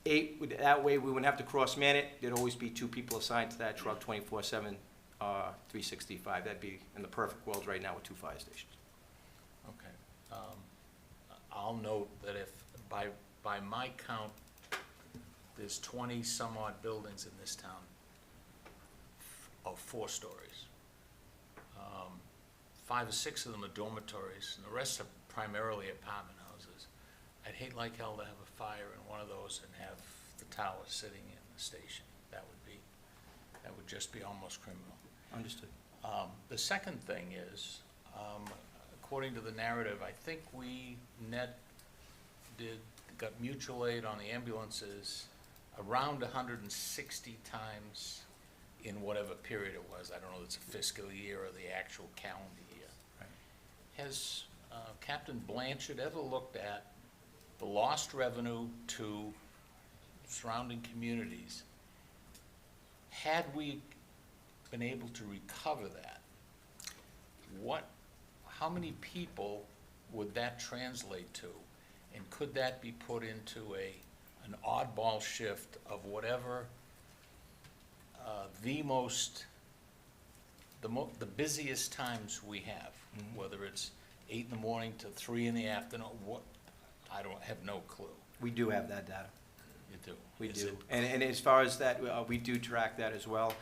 8, that way we wouldn't have to cross-man it. There'd always be 2 people assigned to that truck 24/7, 365. That'd be in the perfect world right now with 2 fire stations. Okay. I'll note that if, by my count, there's 20-some-odd buildings in this town of 4 stories. 5 or 6 of them are dormitories, and the rest are primarily apartment houses. I'd hate like hell to have a fire in one of those and have the tower sitting in the station. That would just be almost criminal. Understood. The second thing is, according to the narrative, I think we got mutual aid on the ambulances around 160 times in whatever period it was. I don't know if it's a fiscal year or the actual calendar year. Right. Has Captain Blanchard ever looked at the lost revenue to surrounding communities? Had we been able to recover that, how many people would that translate to? And could that be put into an oddball shift of whatever the busiest times we have, whether it's 8 in the morning to 3 in the afternoon, I have no clue. We do have that data. You do? We Is do. it- And as far as that, we do track that as well.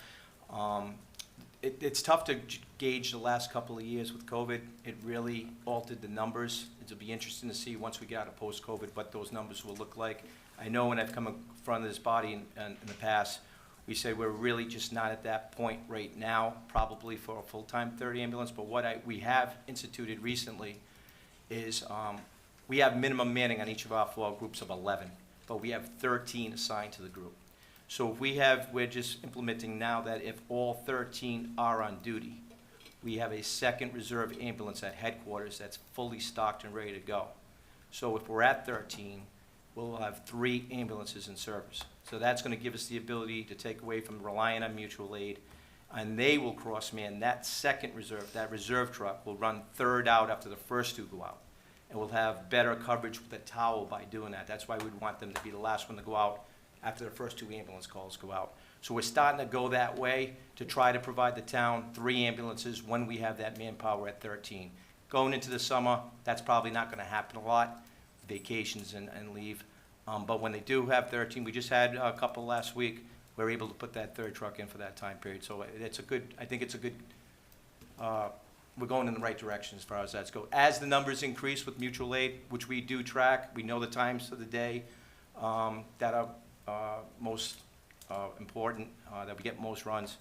It's tough to gauge the last couple of years with COVID. It really altered the numbers. It'll be interesting to see once we get out of post-COVID what those numbers will look like. I know when I've come in front of this body in the past, We say we're really just not at that point right now, probably for a full-time third ambulance, but what we have instituted recently is, we have minimum manning on each of our 4 groups of 11, but we have 13 assigned to the group. So if we're just implementing now that if all 13 are on duty, we have a second reserve ambulance at headquarters that's fully stocked and ready to go. So if we're at 13, we'll have 3 ambulances in service. So that's gonna give us the ability to take away from relying on mutual aid, and they will cross-man that second reserve. That reserve truck will run third out after the first 2 go out. And we'll have better coverage with the towel by doing that. That's why we'd want them to be the last one to go out after the first 2 ambulance calls go out. So we're starting to go that way to try to provide the town 3 ambulances when we have that manpower at 13. Going into the summer, that's probably not gonna happen a lot, vacations and leave. But when they do have 13, we just had a couple last week, we're able to put that third truck in for that time period. So it's a good, I think it's a good, we're going in the right direction as far as that's go. As the numbers increase with mutual aid, which we do track, we know the times of the day that are most important, that we get most runs.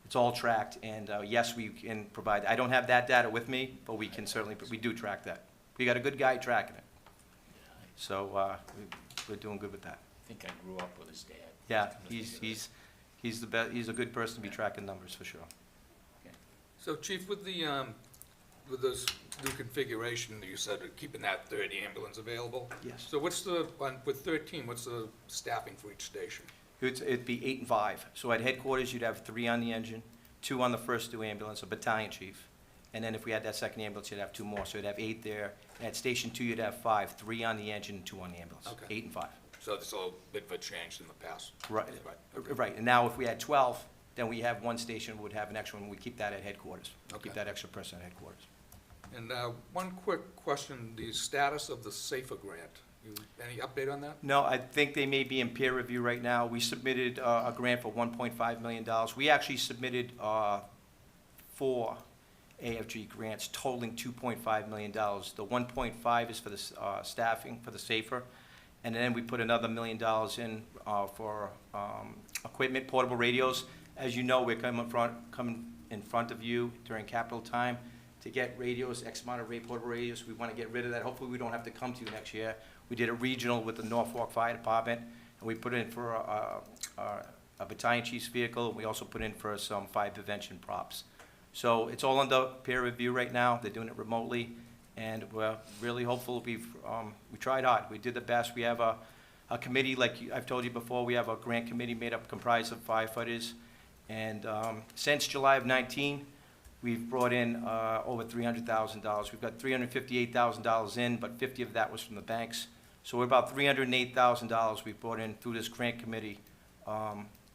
It's all tracked, and yes, we can provide, I don't have that data with me, but we can certainly, we do track that. We got a good guy tracking it. So we're doing good with that. I think I grew up with his dad. Yeah, he's the best, he's a good person to be tracking numbers for sure. So Chief, with this new configuration, you said keeping that 30 ambulance available? Yes. So what's with 13, what's the staffing for each station? It'd be 8 and 5. So at headquarters, you'd have 3 on the engine, 2 on the first 2 ambulance, a battalion chief. And then if we had that second ambulance, you'd have 2 more, so you'd have 8 there. And at Station 2, you'd have 5, 3 on the engine and 2 on the ambulance. Okay. 8 and 5. So it's a little bit of a change in the past. Right, right. And now if we had 12, then we have 1 station, would have an extra one, we keep that at headquarters. Okay. Keep that extra person at headquarters. And one quick question, the status of the SAFER grant, any update on that? No, I think they may be in peer review right now. We submitted a grant for $1.5 million. We actually submitted 4 AFG grants totaling $2.5 million. The 1.5 is for the staffing, for the SAFER, and then we put another $1 million in for equipment, portable radios. As you know, we're coming in front of you during capital time to get radios, X amount of portable radios. We want to get rid of that. Hopefully, we don't have to come to you next year. We did a regional with the Norfolk Fire Department, and we put in for a battalion chief's vehicle. We also put in for some fire prevention props. So it's all under peer review right now. They're doing it remotely, and we're really hopeful. We tried hard. We did the best. We have a committee, like I've told you before. We have a grant committee comprised of firefighters, and since July of 19, we've brought in over $300,000. We've got $358,000 in, but 50 of that was from the banks. So we're about $308,000 we've brought in through this grant committee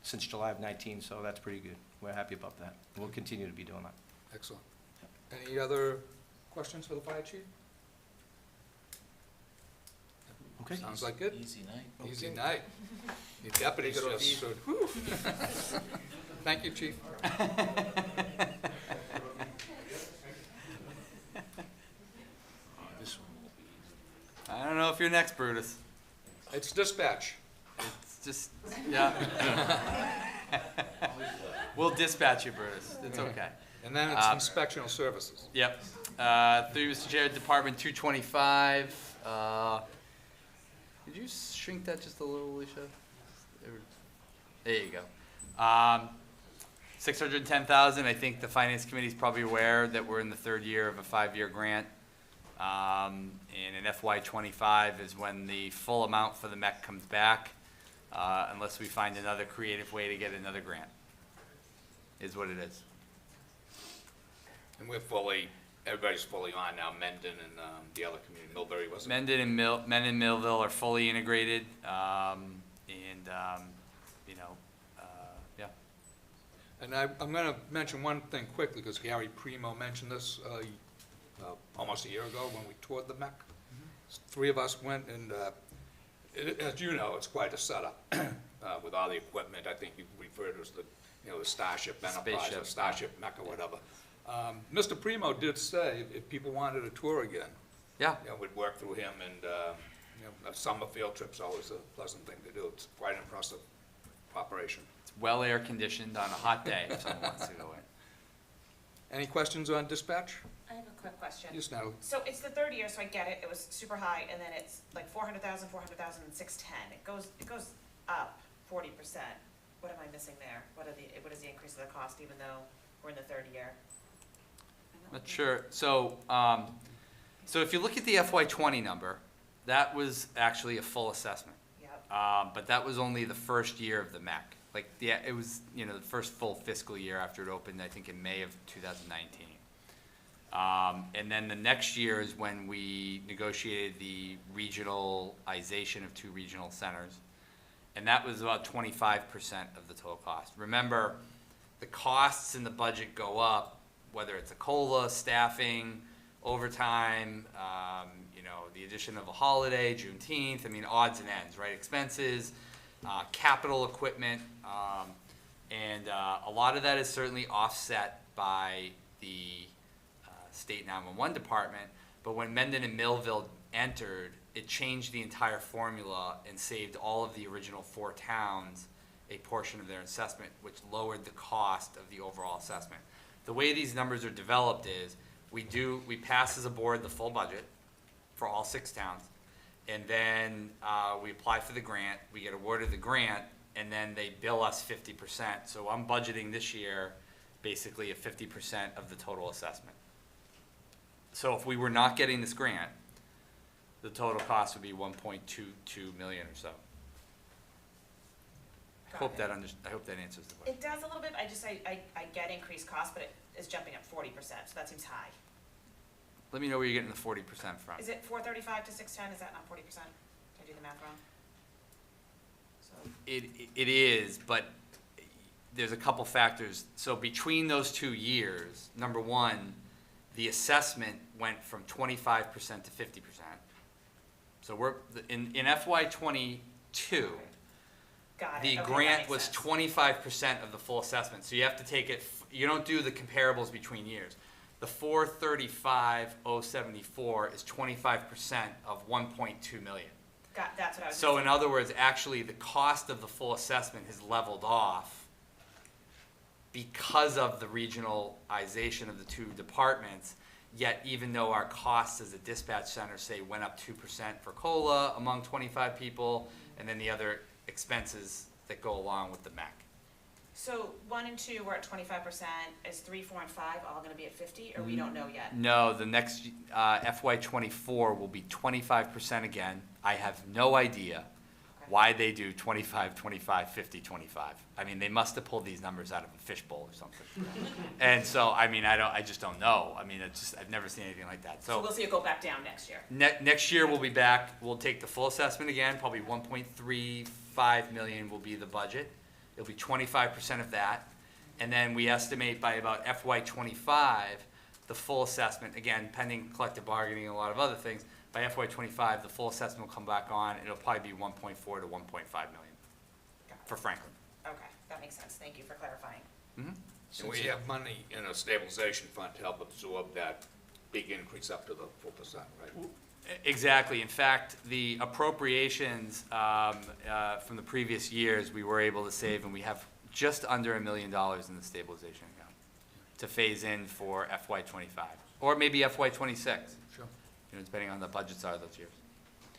since July of 19, so that's pretty good. We're happy about that. We'll continue to be doing that. Excellent. Any other questions for the fire chief? Okay. Sounds like it. Easy night. Easy night. The deputies Take it off just stood. Whew. Thank you, chief. This one will be. I don't know if you're next, Brutus. It's dispatch. It's just, yeah. We'll dispatch you, Brutus. It's okay. And then it's inspectional services. Yep. Through you, Mr. Chair, Department 225. Did you shrink that just a little, Alicia? There you go. 610,000. I think the Finance Committee is probably aware that we're in the 3rd year of a 5-year grant. And in FY25 is when the full amount for the MEC comes back, unless we find another creative way to get another grant, is what it is. And everybody's fully on now, Mendon and the other community, Millbury wasn't. Mendon and Millville are fully integrated, yeah. And I'm going to mention one thing quickly, because Gary Primo mentioned this almost a year ago when we toured the MEC. 3 of us went, and as you know, it's quite a setup with all the equipment. I think you referred to as the Starship Enterprise, Spaceship. or Starship MEC, or whatever. Mr. Primo did say if people wanted a tour again, Yeah. we'd work through him, and a summer field trip's always a pleasant thing to do. It's quite an impressive operation. It's well air conditioned on a hot day if someone wants to go in. Any questions on dispatch? I have a quick question. Yes, Natalie? So it's the third year, so I get it, it was super high, and then it's like 400,000, 400,000, and 610. It goes up 40%. What am I missing there? What is the increase of the cost, even though we're in the third year? Not sure. So, so if you look at the FY20 number, that was actually a full assessment. Yep, But that was only the first year of the MEC. Like, it was, the first full fiscal year after it opened, I think in May of 2019. And then the next year is when we negotiated the regionalization of 2 regional centers. And that was about 25% of the total cost. Remember, the costs in the budget go up, whether it's a COLA, staffing, overtime, the addition of a holiday, Juneteenth, odds and ends, right? Expenses, capital equipment, and a lot of that is certainly offset by the state 911 department, but when Mendon and Millville entered, it changed the entire formula and saved all of the original 4 towns a portion of their assessment, which lowered the cost of the overall assessment. The way these numbers are developed is we pass as a board the full budget for all 6 towns, and then we apply for the grant, we get awarded the grant, and then they bill us 50%. So I'm budgeting this year basically a 50% of the total assessment. So if we were not getting this grant, the total cost would be 1.22 million or so. I hope that answers the question. it does a little bit, I get increased cost, but it is jumping up 40%, so that seems high. Let me know where you're getting the 40% from. Is it 435 to 610, is that not 40%? Did I do the math wrong? So, It is, but there's a couple factors. So between those 2 years, number one, the assessment went from 25% to 50%. So we're, in FY '22, got it. the Okay, that grant makes was sense. 25% of the full assessment. So you have to take it, you don't do the comparables between years. The 435,074 is 25% of 1.2 million. That's what I was. So in missing. other words, actually, the cost of the full assessment has leveled off because of the regionalization of the 2 departments, yet even though our costs as a dispatch center, say, went up 2% for COLA among 25 people, and then the other expenses that go along with the MEC. So 1 and 2 were at 25%, is 3, 4, and 5 all gonna be at 50, or we don't know yet? No, the next FY '24 will be 25% again. I have no idea Okay. why they do 25, 25, 50, 25. They must have pulled these numbers out of a fishbowl or something. And so, I just don't know. I've never seen anything like that. So we'll see it go back down next year. Next year, we'll be back, we'll take the full assessment again, probably 1.35 million will be the budget. It'll be 25% of that. And then we estimate by about FY '25, the full assessment, again, pending collective bargaining and a lot of other things, by FY '25, the full assessment will come back on, and it'll probably be 1.4 to 1.5 million Got it. for Franklin. Okay, that makes sense, thank you for clarifying. Mhm. And we have money in a stabilization fund to help absorb that big increase up to the 4%, right? Exactly. In fact, the appropriations from the previous years, we were able to save, and we have just under $1 million in the stabilization account to phase in for FY '25, or maybe FY '26, Sure. depending on the budgets are those years.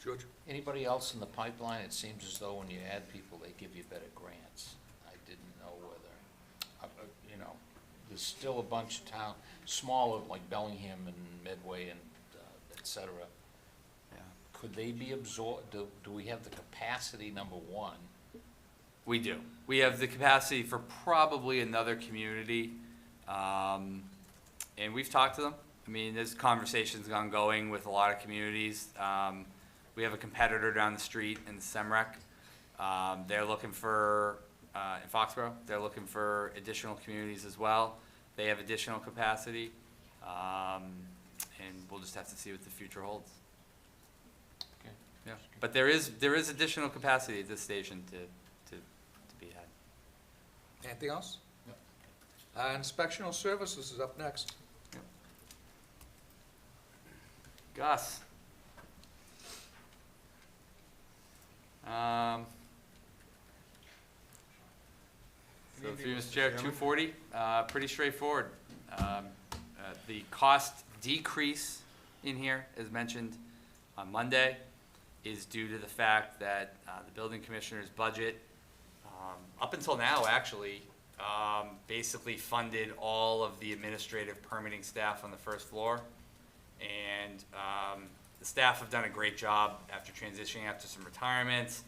George? Anybody else in the pipeline? It seems as though when you add people, they give you better grants. I didn't know whether, there's still a bunch of town, smaller, like Bellingham and Medway and et cetera. Yeah. Could they be absorbed? Do we have the capacity, number one? We do. We have the capacity for probably another community, and we've talked to them. There's conversations ongoing with a lot of communities. We have a competitor down the street in Semrec. They're looking for, in Foxborough, they're looking for additional communities as well. They have additional capacity, and we'll just have to see what the future holds. Okay. Yeah, but there is additional capacity at this station to be had. Anything else? No. Inspectional services is up next. Gus. So through Mr. Chair, 240, pretty straightforward. The cost decrease in here, as mentioned on Monday, is due to the fact that the building commissioner's budget, up until now, actually, basically funded all of the administrative permitting staff on the first floor. And the staff have done a great job after transitioning after some retirements.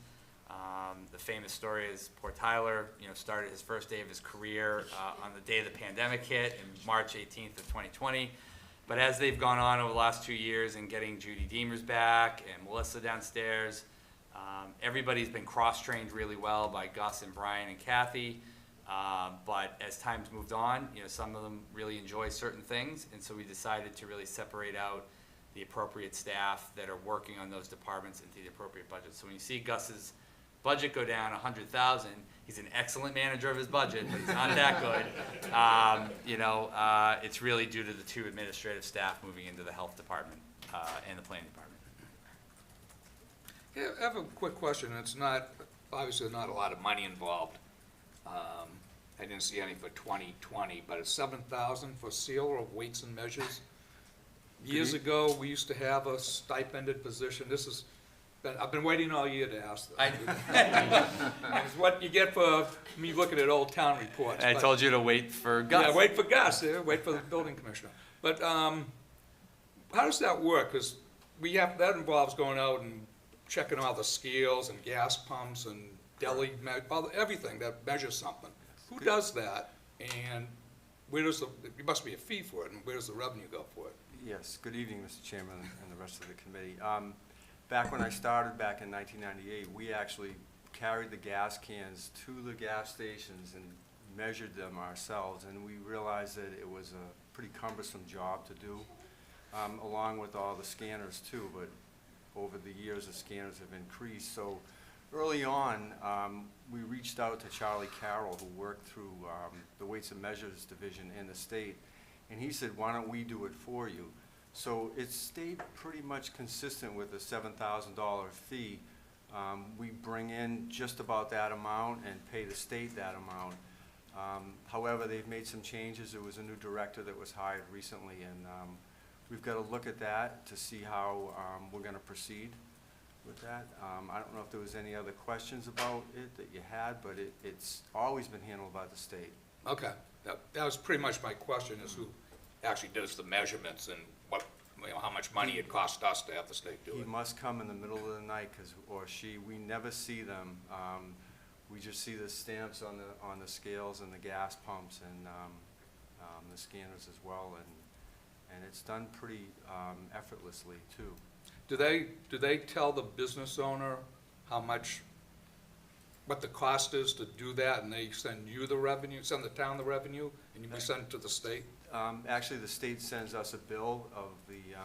The famous story is poor Tyler, started his first day of his career on the day the pandemic hit, in March 18th of 2020. But as they've gone on over the last 2 years and getting Judy Deemers back and Melissa downstairs, everybody's been cross-trained really well by Gus and Brian and Kathy. But as time's moved on, some of them really enjoy certain things, and so we decided to really separate out the appropriate staff that are working on those departments into the appropriate budget. So when you see Gus's budget go down 100,000, he's an excellent manager of his budget, but he's not that good. It's really due to the 2 administrative staff moving into the health department and the planning department. Yeah, I have a quick question. It's not, obviously not a lot of money involved. I didn't see any for 2020, but it's 7,000 for sealer of weights and measures. Years ago, we used to have a stipended position. I've been waiting all year to ask this. It's what you get for me looking at old town reports. I told you to wait for Gus. Yeah, wait for Gus, wait for the building commissioner. But how does that work? Because that involves going out and checking all the scales and gas pumps and everything that measures something. Who does that? And there must be a fee for it, and where does the revenue go for it? Yes, good evening, Mr. Chairman and the rest of the committee. Back when I started back in 1998, we actually carried the gas cans to the gas stations and measured them ourselves, and we realized that it was a pretty cumbersome job to do, along with all the scanners too, but over the years the scanners have increased. So early on, we reached out to Charlie Carroll, who worked through the Weights and Measures Division in the state, and he said, why don't we do it for you? So it stayed pretty much consistent with the $7,000 fee. We bring in just about that amount and pay the state that amount. However, they've made some changes. There was a new director that was hired recently, and we've got to look at that to see how we're going to proceed with that. I don't know if there was any other questions about it that you had, but it's always been handled by the state. Okay, that was pretty much my question, is who actually does the measurements and how much money it costs us to have the state do He it. must come in the middle of the night, or she, we never see them. We just see the stamps on the scales and the gas pumps and the scanners as well, and it's done pretty effortlessly too. Do they tell the business owner what the cost is to do that, and they send you the revenue, send the town the revenue, and we send it to the state? Actually, the state sends us a bill of the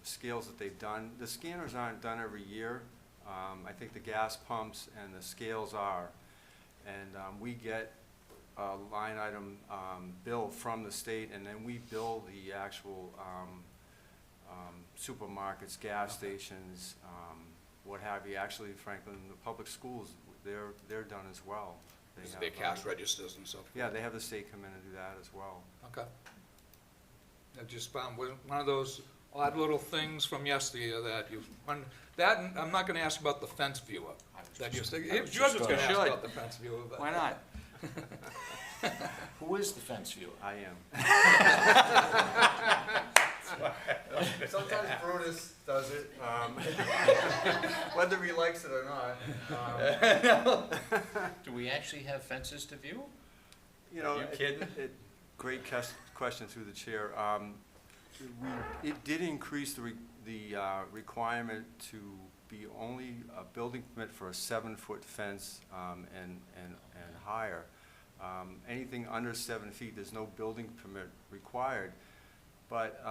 scales that they've done. The scanners aren't done every year. I think the gas pumps and the scales are. And we get a line item bill from the state, and then we bill the actual supermarkets, gas stations, what have you. Actually, Franklin, the public schools, they're done as well. Their cash registers and so forth? Yeah, they have the state come in and do that as well. Okay. I just found one of those odd little things from yesterday that, and I'm not gonna ask about the fence viewer. George was gonna ask about the fence viewer, but. Why not? Who is the fence viewer? I am. Sometimes Brutus does it, whether he likes it or not. Do we actually have fences to view? You know, Are you kidding? Great question through the chair. It did increase the requirement to be only a building permit for a 7-foot fence and higher. Anything under 7 feet, there's no building permit required. But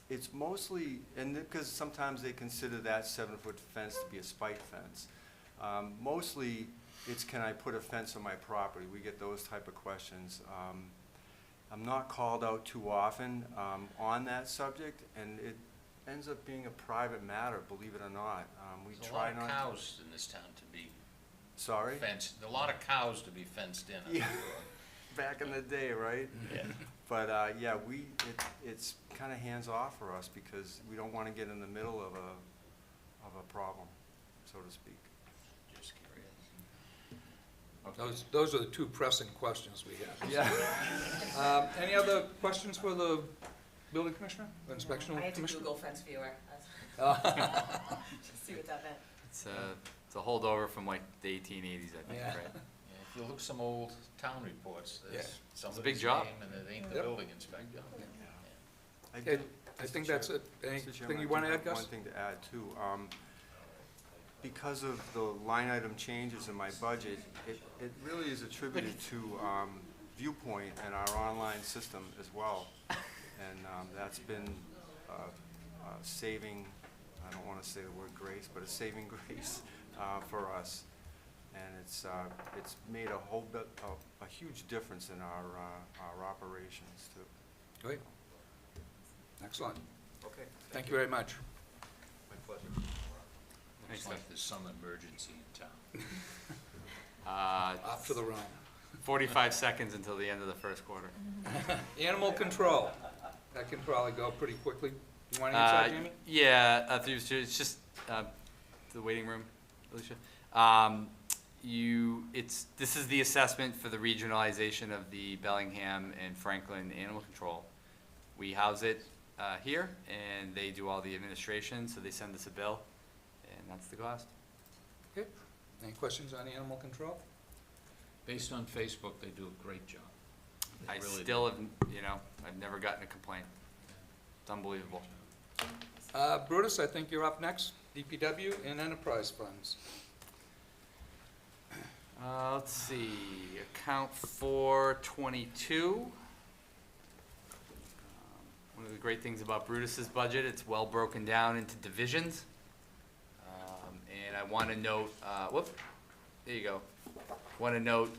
it's mostly, and because sometimes they consider that 7-foot fence to be a spike fence. Mostly, it's can I put a fence on my property? We get those type of questions. I'm not called out too often on that subject, and it ends up being a private matter, believe it or not. We There's a try lot not. of cows in this town to be Sorry? Fenced, a lot of cows to be fenced in. I'm Yeah. sure. Back in the day, right? Yeah. But, yeah, it's kind of hands-off for us because we don't want to get in the middle of a problem, so to speak. Just curious. Those are the two pressing questions we have. Yeah. Any other questions for the building commissioner, or inspection I had to commissioner? Google fence viewer, just see what that meant. It's a holdover from like the 1880s, I think, Yeah. right? Yeah, if you look some old town reports, there's Yeah. somebody's job. name and it ain't the Yep. building inspector. I Okay, do- I Mr. think Chair- that's it. Mr. Anything Chairman, you I want do to add, have Gus? one thing to add, too. Because of the line item changes in my budget, it really is attributed to Viewpoint and our online system as well. And that's been saving, I don't want to say the word grace, but a saving grace for us. And it's made a whole bit, a huge difference in our operations, too. Great. Excellent. Okay. Thank you very much. My pleasure. Looks like there's some emergency in town. Off to the run. 45 seconds until the end of the first quarter. Animal control. That can probably go pretty quickly. You want to answer that, Jamie? Yeah, it's just the waiting room, Alicia. This is the assessment for the regionalization of the Bellingham and Franklin Animal Control. We house it here, and they do all the administration, so they send us a bill, and that's the cost. Okay. Any questions on animal control? Based on Facebook, they do a great job. They I really still have, I've never gotten a complaint. It's unbelievable. Brutus, I think you're up next. DPW and enterprise funds. Let's see, account 422. One of the great things about Brutus's budget, it's well broken down into divisions. And I want to note, there you go. Want to note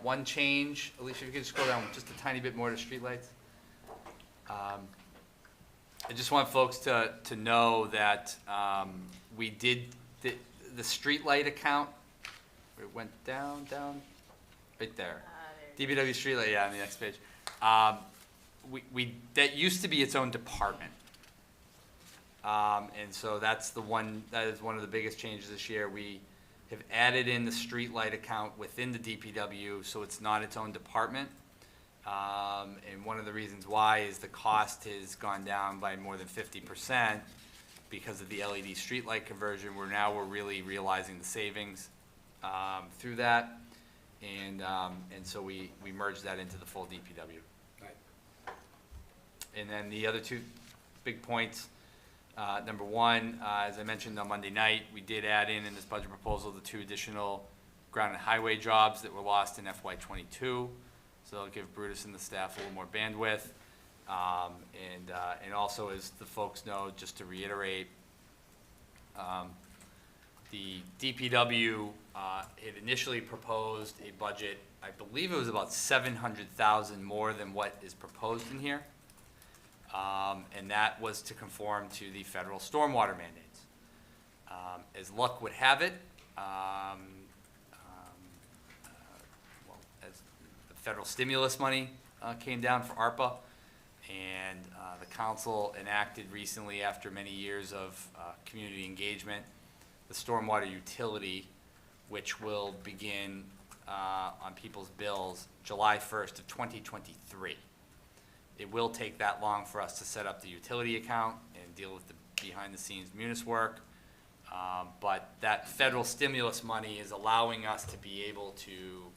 one change. Alicia, if you could scroll down just a tiny bit more to streetlights. I just want folks to know that we did, the streetlight account, it went down, right there. DPW streetlight, yeah, on the next page. That used to be its own department. And so that is one of the biggest changes this year. We have added in the streetlight account within the DPW, so it's not its own department. And one of the reasons why is the cost has gone down by more than 50% because of the LED streetlight conversion. We're really realizing the savings through that, and so we merged that into the full DPW. Right. And then the other two big points. Number one, as I mentioned on Monday night, we did add in this budget proposal the 2 additional ground and highway jobs that were lost in FY22. So it'll give Brutus and the staff a little more bandwidth. And also, as the folks know, just to reiterate, the DPW had initially proposed a budget, I believe it was about $700,000 more than what is proposed in here. And that was to conform to the federal stormwater mandates. As luck would have it, as the federal stimulus money came down for ARPA, and the council enacted recently, after many years of community engagement, the stormwater utility, which will begin on people's bills July 1st of 2023. It will take that long for us to set up the utility account and deal with the behind-the-scenes munis work. But that federal stimulus money is allowing us to be able to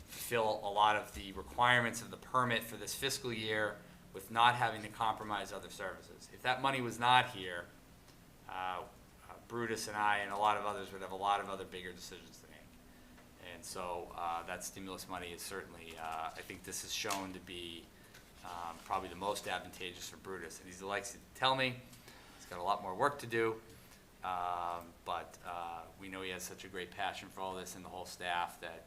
fulfill a lot of the requirements of the permit for this fiscal year with not having to compromise other services. If that money was not here, Brutus and I and a lot of others would have a lot of other bigger decisions to make. And so that stimulus money is certainly, I think this is shown to be probably the most advantageous for Brutus. And he likes to tell me he's got a lot more work to do, but we know he has such a great passion for all this and the whole staff that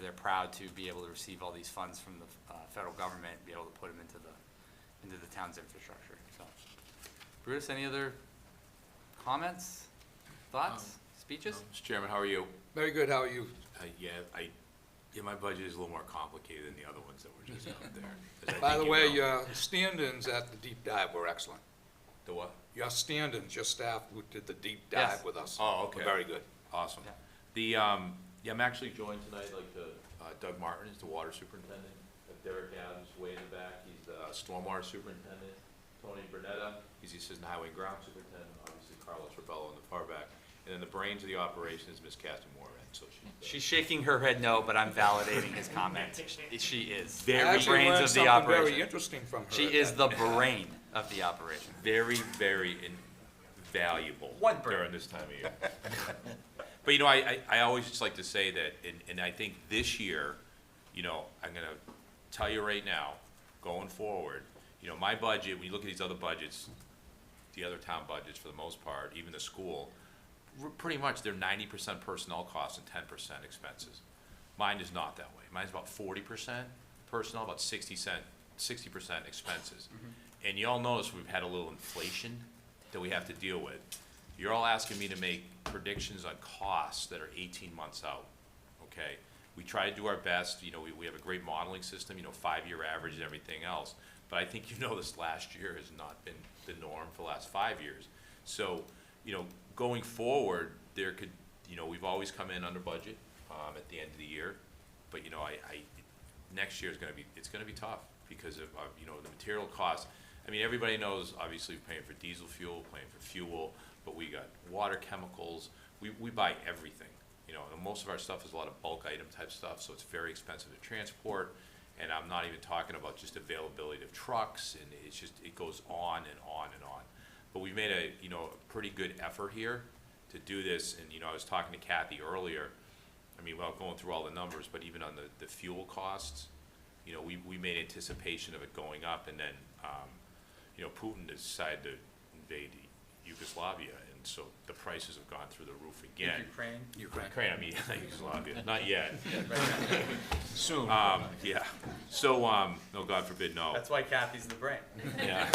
they're proud to be able to receive all these funds from the federal government and be able to put them into the town's infrastructure. So, Brutus, any other comments, thoughts? speeches? Mr. Chairman, how are you? Very good, how are you? Yeah, my budget is a little more complicated than the other ones that were just out there. 'Cause I By think the you way, know- your stand-ins at the deep dive were excellent. The what? Your stand-ins, your staff who did the deep Yes. dive with us. Oh, okay. were very good. Awesome. Yeah. I'm actually joined tonight, like, Doug Martin is the water superintendent. Derek Adams way in the back, he's the stormwater superintendent. Tony Bernetta, he's the assistant highway and ground superintendent. Obviously Carlos Rebello in the far back. And then the brains of the operation is Ms. Kathy Moran, so She's shaking her head no, but I'm validating his comment. She is. I The actually brains learned of the something very operation. interesting from her. She at is that. the brain of the operation. very, very valuable One brain. during this time of year. But, you know, I always just like to say that, and I think this year, you know, I'm gonna tell you right now, going forward, you know, my budget, when you look at these other budgets, the other town budgets for the most part, even the school, pretty much they're 90% personnel costs and 10% expenses. Mine is not that way. Mine's about 40% personnel, about 60% expenses. And you all notice we've had a little inflation that we have to deal with. You're all asking me to make predictions on costs that are 18 months out, okay? We try to do our best, you know, we have a great modeling system, you know, 5-year average and everything else. But I think you know this last year has not been the norm for the last 5 years. So, you know, going forward, there could, you know, we've always come in under budget at the end of the year. But, you know, next year is gonna be, it's gonna be tough because of, you know, the material costs. I mean, everybody knows, obviously, we're paying for diesel fuel, paying for fuel, but we got water, chemicals, we buy everything. You know, and most of our stuff is a lot of bulk item type stuff, so it's very expensive to transport. And I'm not even talking about just availability of trucks, and it's just, it goes on and on and on. But we've made a, you know, a pretty good effort here to do this, and, you know, I was talking to Kathy earlier, I mean, without going through all the numbers, but even on the fuel costs, you know, we made anticipation of it going up, and then, you know, Putin decided to invade Yugoslavia, and so the prices have gone through the roof again. Ukraine, I mean, not Yugoslavia, not yet. Soon. Yeah, so, no, God forbid, no. That's why Kathy's the brain. Yeah.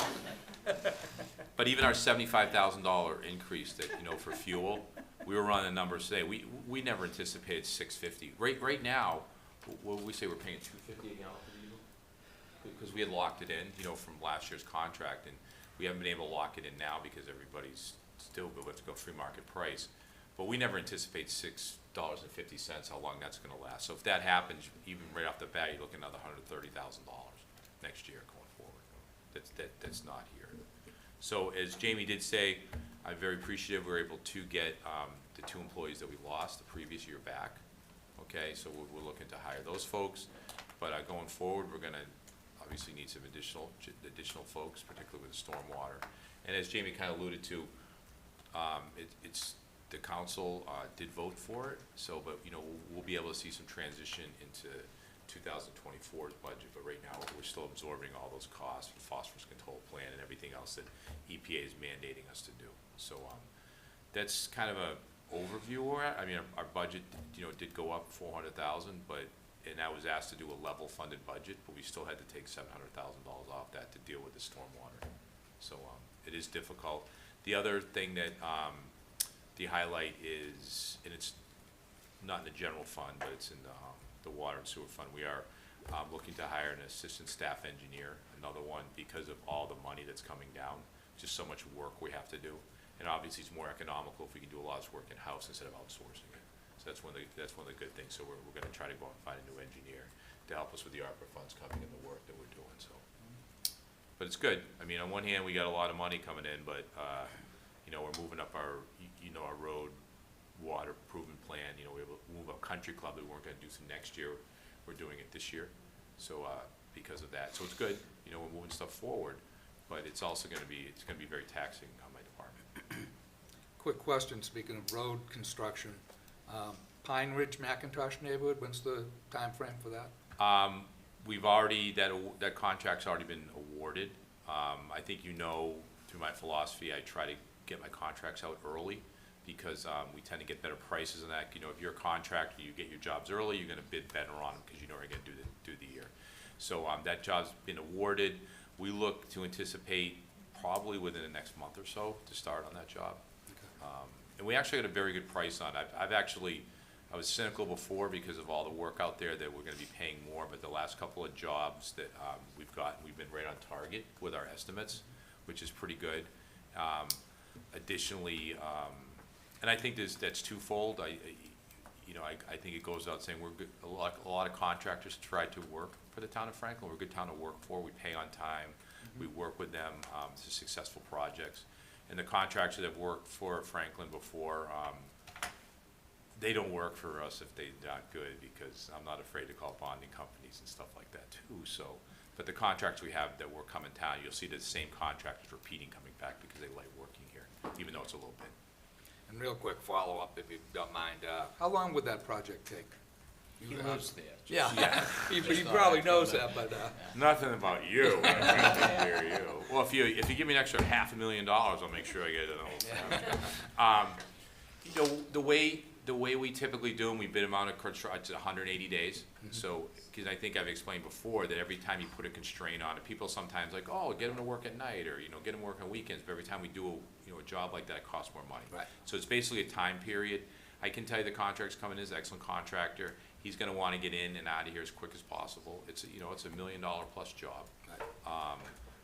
But even our $75,000 increase that, you know, for fuel, we were running the numbers today, we never anticipated $6.50. Right now, what would we say, we're paying $2.50 a gallon for diesel? Because we had locked it in, you know, from last year's contract, and we haven't been able to lock it in now because everybody's still, but we have to go free market price. But we never anticipate $6.50, how long that's gonna last. So if that happens, even right off the bat, you're looking at another $130,000 next year going forward. That's not here. So as Jamie did say, I'm very appreciative we were able to get the 2 employees that we lost the previous year back. Okay, so we're looking to hire those folks, but going forward, we're gonna obviously need some additional folks, particularly with the stormwater. And as Jamie kind of alluded to, it's the council did vote for it, so, but, you know, we'll be able to see some transition into 2024's budget, but right now, we're still absorbing all those costs, the phosphorus control plan and everything else that EPA is mandating us to do. So, that's kind of a overview we're at. I mean, our budget, you know, did go up 400,000, but, and I was asked to do a level funded budget, but we still had to take $700,000 off that to deal with the stormwater. So, it is difficult. The other thing that, the highlight is, and it's not in the general fund, but it's in the water and sewer fund, we are looking to hire an assistant staff engineer, another one, because of all the money that's coming down, just so much work we have to do. And obviously, it's more economical if we can do a lot of this work in-house instead of outsourcing it. So that's one of the good things. So we're gonna try to go out and find a new engineer to help us with the ARPA funds coming in, the work that we're doing, so. But it's good. I mean, on one hand, we got a lot of money coming in, but, you know, we're moving up our, you know, our road water improvement plan. You know, we have a move up country club that we weren't gonna do some next year. We're doing it this year, so, because of that. So it's good, you know, we're moving stuff forward, but it's also gonna be very taxing on my department. Quick question, speaking of road construction, Pine Ridge McIntosh neighborhood, when's the time frame for that? We've already, that contract's already been awarded. I think you know, through my philosophy, I try to get my contracts out early because we tend to get better prices on that. You know, if you're a contractor, you get your jobs early, you're gonna bid better on them because you know you're gonna do the year. So that job's been awarded. We look to anticipate probably within the next month or so to start on that job. and we actually got a very good price on it. I was cynical before because of all the work out there that we're gonna be paying more, but the last couple of jobs that, we've gotten, we've been right on target with our estimates, which is pretty good. Additionally, and I think that's twofold. I think it goes without saying, we're good, a lot of contractors try to work for the town of Franklin. We're a good town to work for. We pay on time. We work with them, to successful projects. And the contractors that have worked for Franklin before, they don't work for us if they're not good, because I'm not afraid to call bonding companies and stuff like that too, so. But the contracts we have that work come in town, you'll see the same contractors repeating, coming back because they like working here, even though it's a little bit. And real quick follow-up, if you don't mind, how long would that project take? He lives there. Yeah, Yeah. he probably knows that, but, Nothing about you. I don't take care of you. Well, if you give me an extra $500,000, I'll make sure I get it all. The way we typically do them, we bid them out at 180 days. So, because I think I've explained before that every time you put a constraint on it, people sometimes like, oh, get them to work at night, or, get them to work on weekends, but every time we do a job like that, it costs more money. Right. So it's basically a time period. I can tell you the contract's coming in, is an excellent contractor. He's gonna wanna get in and out of here as quick as possible. It's a $1 million plus job.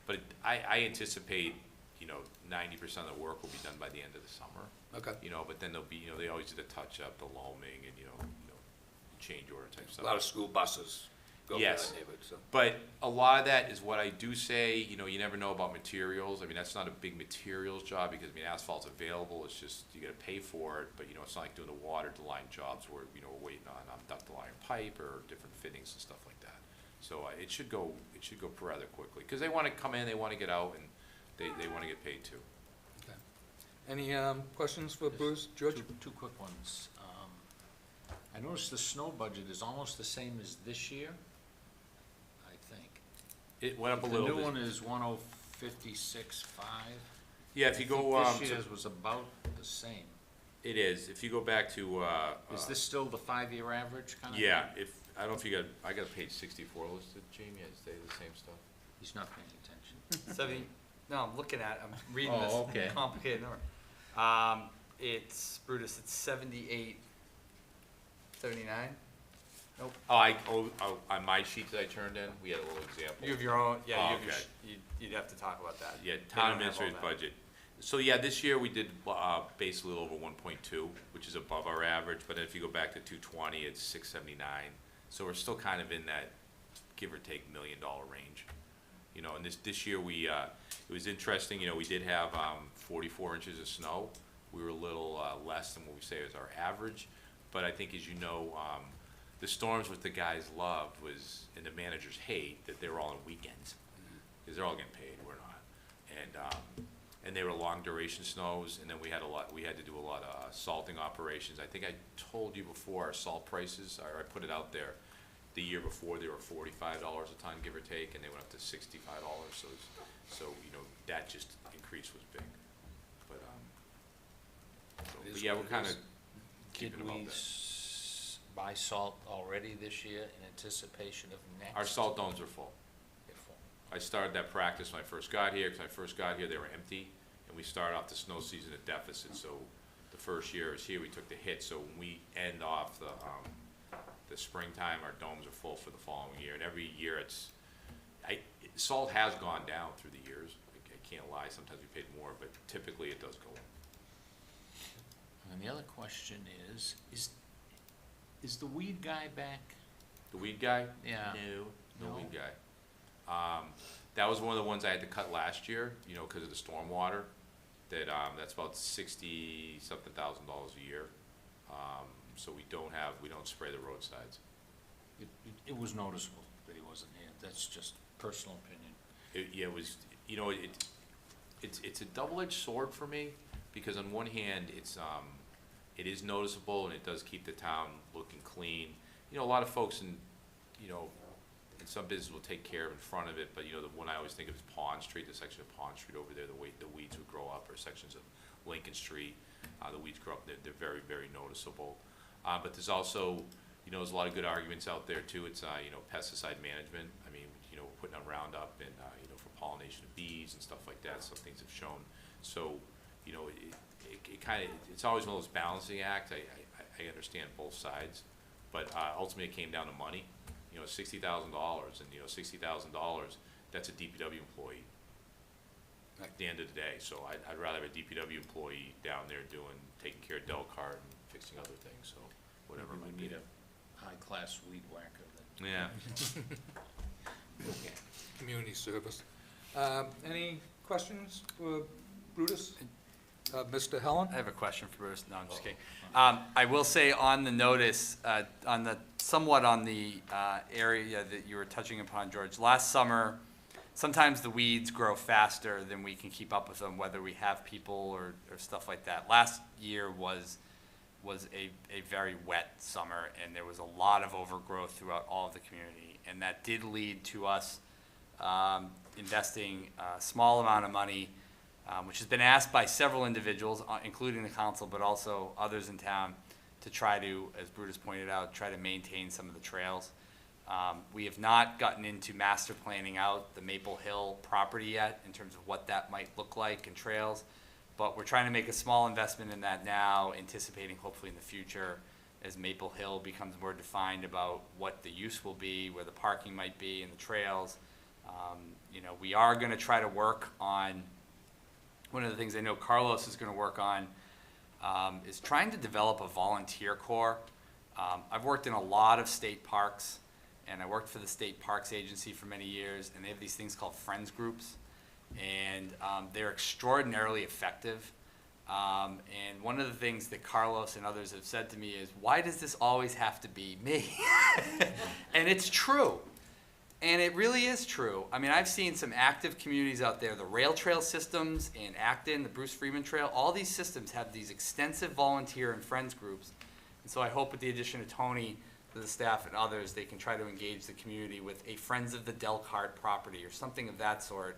But I anticipate, 90% of the work will be done by the end of the summer. okay. But then there'll be, they always do the touch-up, the loaming, and, change order type A stuff. lot of school buses go through Yes. that neighborhood, so. But a lot of that is what I do say, you never know about materials. I mean, that's not a big materials job, because, asphalt's available, it's just, you gotta pay for it, but, it's not like doing the water line jobs where, we're waiting on ductile iron pipe or different fittings and stuff like that. So, it should go rather quickly, because they wanna come in, they wanna get out, and they wanna get paid too. Okay. Any questions for Bruce? George? Two quick ones. I noticed the snow budget is almost the same as this year, I think. It went up a The little new bit. one is 10565. Yeah, if you go, This year's was about the same. it is, if you go back to, Is this still the 5-year average kind of? yeah, I don't know if I got page 64 listed, Jamie, it stays the same stuff. He's not paying attention. 70, no, I'm reading Oh, this okay. complicated number. It's, Brutus, it's 78, 79? On my sheet that I turned in, we had a little example. You have your own, yeah, Oh, you have your, okay. you'd have to talk about that. Yeah, They town don't have all administrator's that. budget. So, yeah, this year we did, basically a little over 1.2, which is above our average, but if you go back to 220, it's 679. So we're still kind of in that give or take $1 million range. And this year it was interesting, we did have, 44 inches of snow. We were a little, less than what we say is our average, but I think, as you know, the storms what the guys loved was, and the managers hate, that they were all on weekends, because they're all getting paid, we're not. And they were long duration snows, and then we had to do a lot of salting operations. I think I told you before, our salt prices, or I put it out there, the year before they were $45 a ton, give or take, and they went up to $65, so that just increase was big. But yeah, we're kind of keeping Did about we that. buy salt already this year in anticipation of next? Our salt domes are full. I started that practice when I first got here, because when I first got here, they were empty, and we started off the snow season at deficit, so the first year I was here, we took the hit, so when we end off the springtime, our domes are full for the following year, and every year salt has gone down through the years, I can't lie, sometimes we paid more, but typically it does go up. And the other question is the weed guy back? The weed guy? Yeah. No No? weed guy. That was one of the ones I had to cut last year, because of the stormwater, that's about $60-something thousand a year. So we don't spray the roadsides. It was noticeable that he wasn't here. That's just personal opinion. It was, it's a double-edged sword for me, because on one hand, it is noticeable and it does keep the town looking clean. A lot of folks in some businesses will take care of in front of it, but the one I always think of is Pond Street, the section of Pond Street over there, the weeds would grow up, or sections of Lincoln Street, the weeds grow up, they're very, very noticeable. But there's also, there's a lot of good arguments out there too. It's, pesticide management. I mean, we're putting on Roundup and, for pollination of bees and stuff like that. Some things have shown. So, it kind of, it's always one of those balancing acts. I understand both sides, but ultimately it came down to money. You know, $60,000, and you know, $60,000, that's a DPW employee at the end of the day. So I'd rather have a DPW employee down there taking care of Delcart and fixing other things, so whatever it might We be. need a high-class weed whacker that. Yeah. Community service. Any questions for Brutus? Mr. Helen? I have a question for Bruce. No, I'm just kidding. I will say on the notice, somewhat on the area that you were touching upon, George, last summer, sometimes the weeds grow faster than we can keep up with them, whether we have people or stuff like that. Last year was a very wet summer, and there was a lot of overgrowth throughout all of the community. And that did lead to us investing a small amount of money, which has been asked by several individuals, including the council, but also others in town, to try to, as Brutus pointed out, try to maintain some of the trails. We have not gotten into master planning out the Maple Hill property yet in terms of what that might look like and trails, but we're trying to make a small investment in that now, anticipating hopefully in the future, as Maple Hill becomes more defined about what the use will be, where the parking might be, and the trails. You know, we are gonna try to work on, one of the things I know Carlos is gonna work on, is trying to develop a volunteer corps. I've worked in a lot of state parks, and I worked for the State Parks Agency for many years, and they have these things called friends groups, and they're extraordinarily effective. And one of the things that Carlos and others have said to me is, why does this always have to be me? And it's true. And it really is true. I mean, I've seen some active communities out there, the rail trail systems in Acton, the Bruce Freeman Trail, all these systems have these extensive volunteer and friends groups. And so I hope with the addition of Tony, to the staff and others, they can try to engage the community with a Friends of the Delcart property or something of that sort,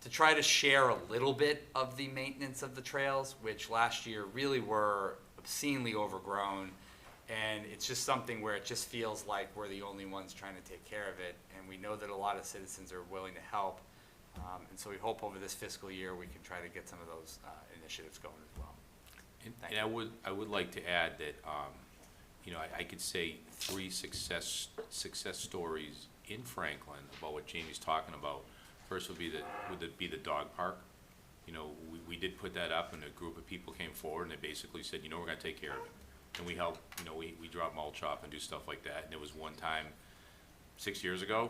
to try to share a little bit of the maintenance of the trails, which last year really were obscenely overgrown. And it's just something where it just feels like we're the only ones trying to take care of it. And we know that a lot of citizens are willing to help. And so we hope over this fiscal year we can try to get some of those initiatives going as well. Thank And I would like to add that, you know, I could say 3 success stories in Franklin about what Jamie's talking about. First would be the dog park. You know, we did put that up, and a group of people came forward, and they basically said, you know, we're gonna take care of it. And we help, you know, we drop mulch off and do stuff like that. And there was one time, 6 years ago,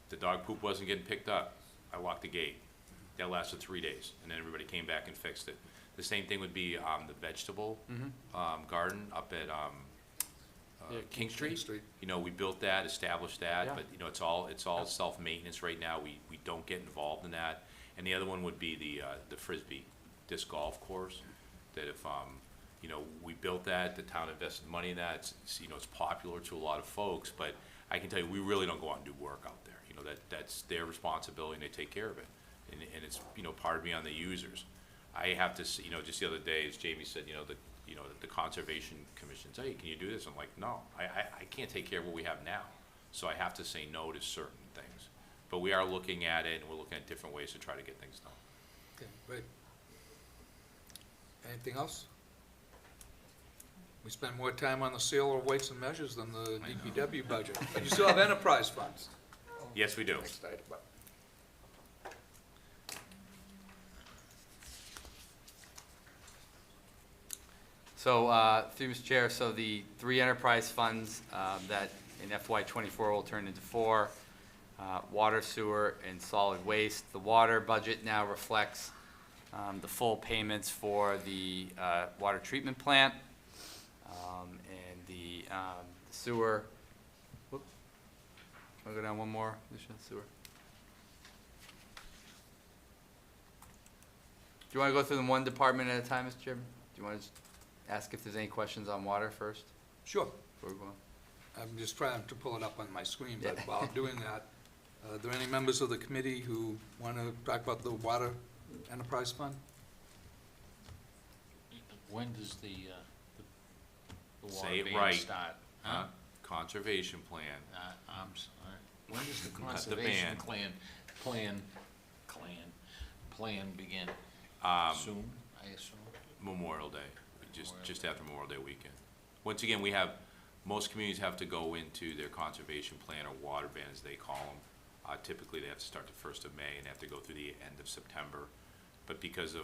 the dog poop wasn't getting picked up. I locked the gate. That lasted 3 days, and then everybody came back and fixed it. The same thing would be the vegetable garden up at King Street. You know, we built that, established that, Yeah. but you know, it's all self-maintenance right now. We don't get involved in that. And the other one would be the Frisbee disc golf course. That if you know, we built that, the town invested money in that. It's you know, it's popular to a lot of folks, but I can tell you, we really don't go out and do work out there. You know, that's their responsibility, and they take care of it. And it's you know, part of me on the users. I have to, you know, just the other day, as Jamie said, you know, the Conservation Commission said, hey, can you do this? I'm like, no, I can't take care of what we have now. So I have to say no to certain things. But we are looking at it, and we're looking at different ways to try to get things done. Okay, great. Anything else? We spend more time on the sale of weights and measures than the DPW budget. But you still have enterprise funds. Yes, we do. Next item up. So, through Mr. Chair, so the 3 enterprise funds that in FY '24 will turn into 4, water, sewer, and solid waste. The water budget now reflects the full payments for the water treatment plant and the sewer. Whoop. I'll go down one more, Alicia, sewer. Do you want to go through them one department at a time, Mr. Chairman? Do you want to just ask if there's any questions on water first? Sure. Before we go on? I'm just trying to pull it up on my screen, but Yeah. while doing that, are there any members of the committee who want to talk about the water enterprise fund? When does the Say water it ban right. start? Huh? Conservation plan. I'm sorry. When does the Not the conservation ban. plan begin? Um, Soon, I assume? Memorial Day, just after Memorial Day weekend. Once again, most communities have to go into their conservation plan or water ban, as they call them. Typically, they have to start the 1st of May and have to go through the end of September. But because of,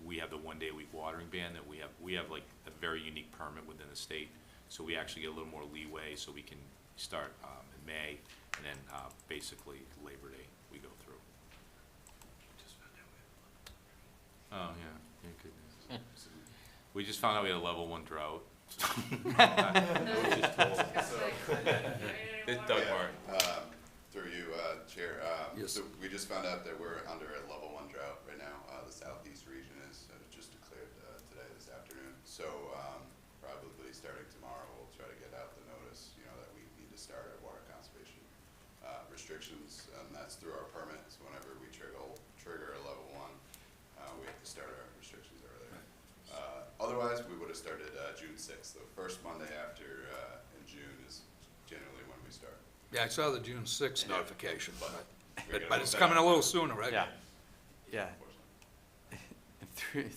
we have the 1-day-a-week watering ban, that we have like a very unique permit within the state. So we actually get a little more leeway, so we can start in May, and then basically Labor Day we go through. Oh, yeah, thank goodness. We just found out we had a level 1 drought. It's Doug Martin. Through you, Chair. Yes. So we just found out that we're under a level 1 drought right now. The southeast region is just declared today, this afternoon. So probably starting tomorrow, we'll try to get out the notice, that we need to start our water conservation restrictions, and that's through our permit. So whenever we trigger a level 1, we have to start our restrictions earlier. Otherwise, we would have started June 6th. The first Monday after in June is generally when we start. Yeah, I saw the June 6th notification, We're but gonna it's move coming that. a little sooner, right? Yeah, yeah,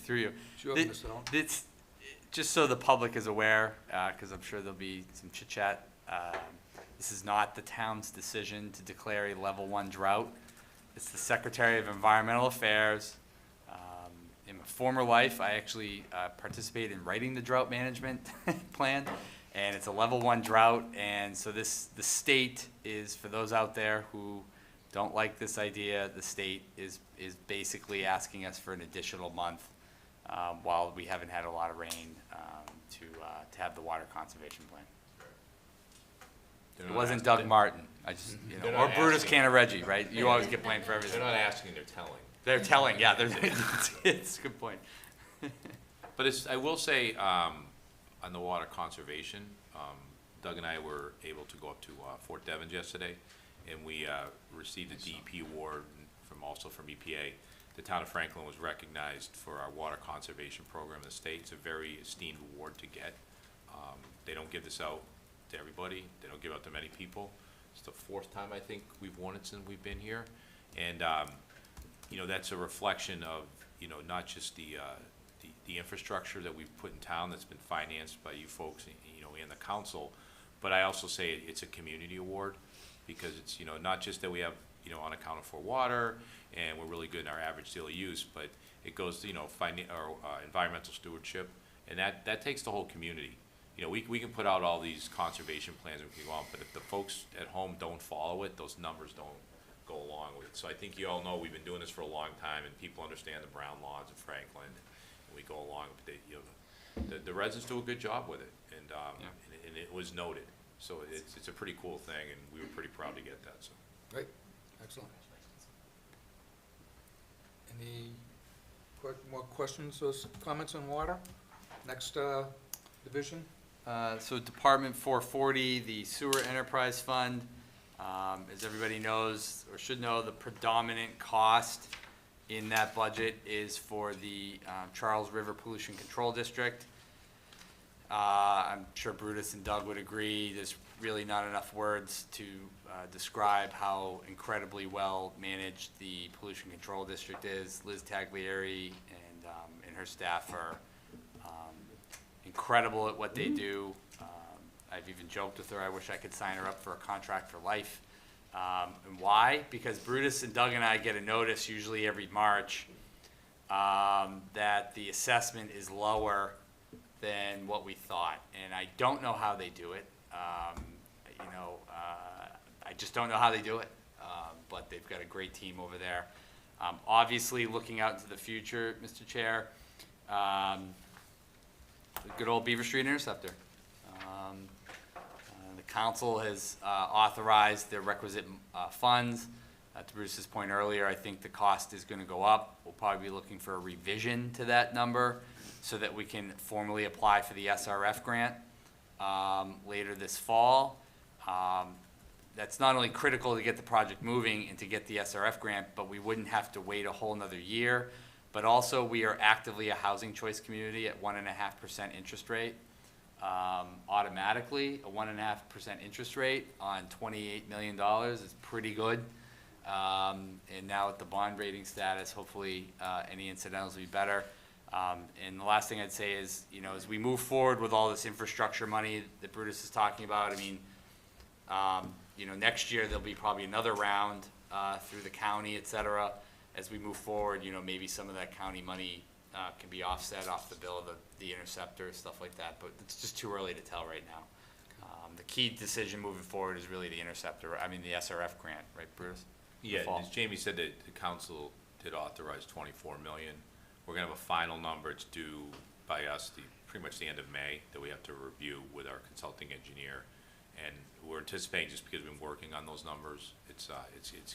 through you. Sure, Th- Mr. Owen. It's, just so the public is aware, because I'm sure there'll be some chit chat, this is not the town's decision to declare a level 1 drought. It's the Secretary of Environmental Affairs. In my former life, I actually participated in writing the drought management plan, and it's a level 1 drought, and so the state is, for those out there who don't like this idea, the state is basically asking us for an additional month while we haven't had a lot of rain to have the water conservation plan. They're It not wasn't asking- Doug Martin, I just, They're or not Brutus asking. Cannareggi, right? You always get blamed for They're everything. not asking, they're telling. They're telling, yeah, it's a good point. But I will say, on the water conservation, Doug and I were able to go up to Fort Devens yesterday, and we received a DEP award also from EPA. The town of Franklin was recognized for our water conservation program in the state. It's a very esteemed award to get. They don't give this out to everybody. They don't give it out to many people. It's the 4th time, I think, we've won it since we've been here. And, that's a reflection of, not just the infrastructure that we've put in town that's been financed by you folks, and the council, but I also say it's a community award, because it's, not just that we have, unaccounted for water, and we're really good in our average daily use, but it goes to, environmental stewardship, and that takes the whole community. We can put out all these conservation plans if we want, but if the folks at home don't follow it, those numbers don't go along with it. So I think you all know we've been doing this for a long time, and people understand the Brown laws of Franklin, and we go along. But the residents do a good job with it, and it was noted. So it's a pretty cool thing, and we were pretty proud to get that. So Great, excellent. Any more questions or comments on water? Next division? So Department 440, the Sewer Enterprise Fund, as everybody knows, or should know, the predominant cost in that budget is for the Charles River Pollution Control District. I'm sure Brutus and Doug would agree, there's really not enough words to describe how incredibly well managed the Pollution Control District is. Liz Taglieri and her staff are incredible at what they do. I've even joked with her, I wish I could sign her up for a contract for life. And why? Because Brutus and Doug and I get a notice usually every March that the assessment is lower than what we thought. And I don't know how they do it. I just don't know how they do it. But they've got a great team over there. Obviously, looking out into the future, Mr. Chair, the good old Beaver Street Interceptor. The council has authorized the requisite funds. To Bruce's point earlier, I think the cost is going to go up. We'll probably be looking for a revision to that number so that we can formally apply for the SRF grant later this fall. That's not only critical to get the project moving and to get the SRF grant, but we wouldn't have to wait a whole nother year. But also, we are actively a housing choice community at 1.5% interest rate. Automatically, a 1.5% interest rate on $28 million is pretty good. And now at the bond rating status, hopefully any incidentals will be better. And the last thing I'd say is, you know, as we move forward with all this infrastructure money that Brutus is talking about, I mean, you know, next year there'll be probably another round through the county, et cetera. As we move forward, you know, maybe some of that county money can be offset off the bill of the interceptor, stuff like that, but it's just too early to tell right now. The key decision moving forward is really the interceptor, I mean, the SRF grant, right, Brutus? Yeah, Fall. as Jamie said, that the council did authorize 24 million. We're gonna have a final number. It's due by us, pretty much the end of May, that we have to review with our consulting engineer. And we're anticipating, just because we've been working on those numbers, it's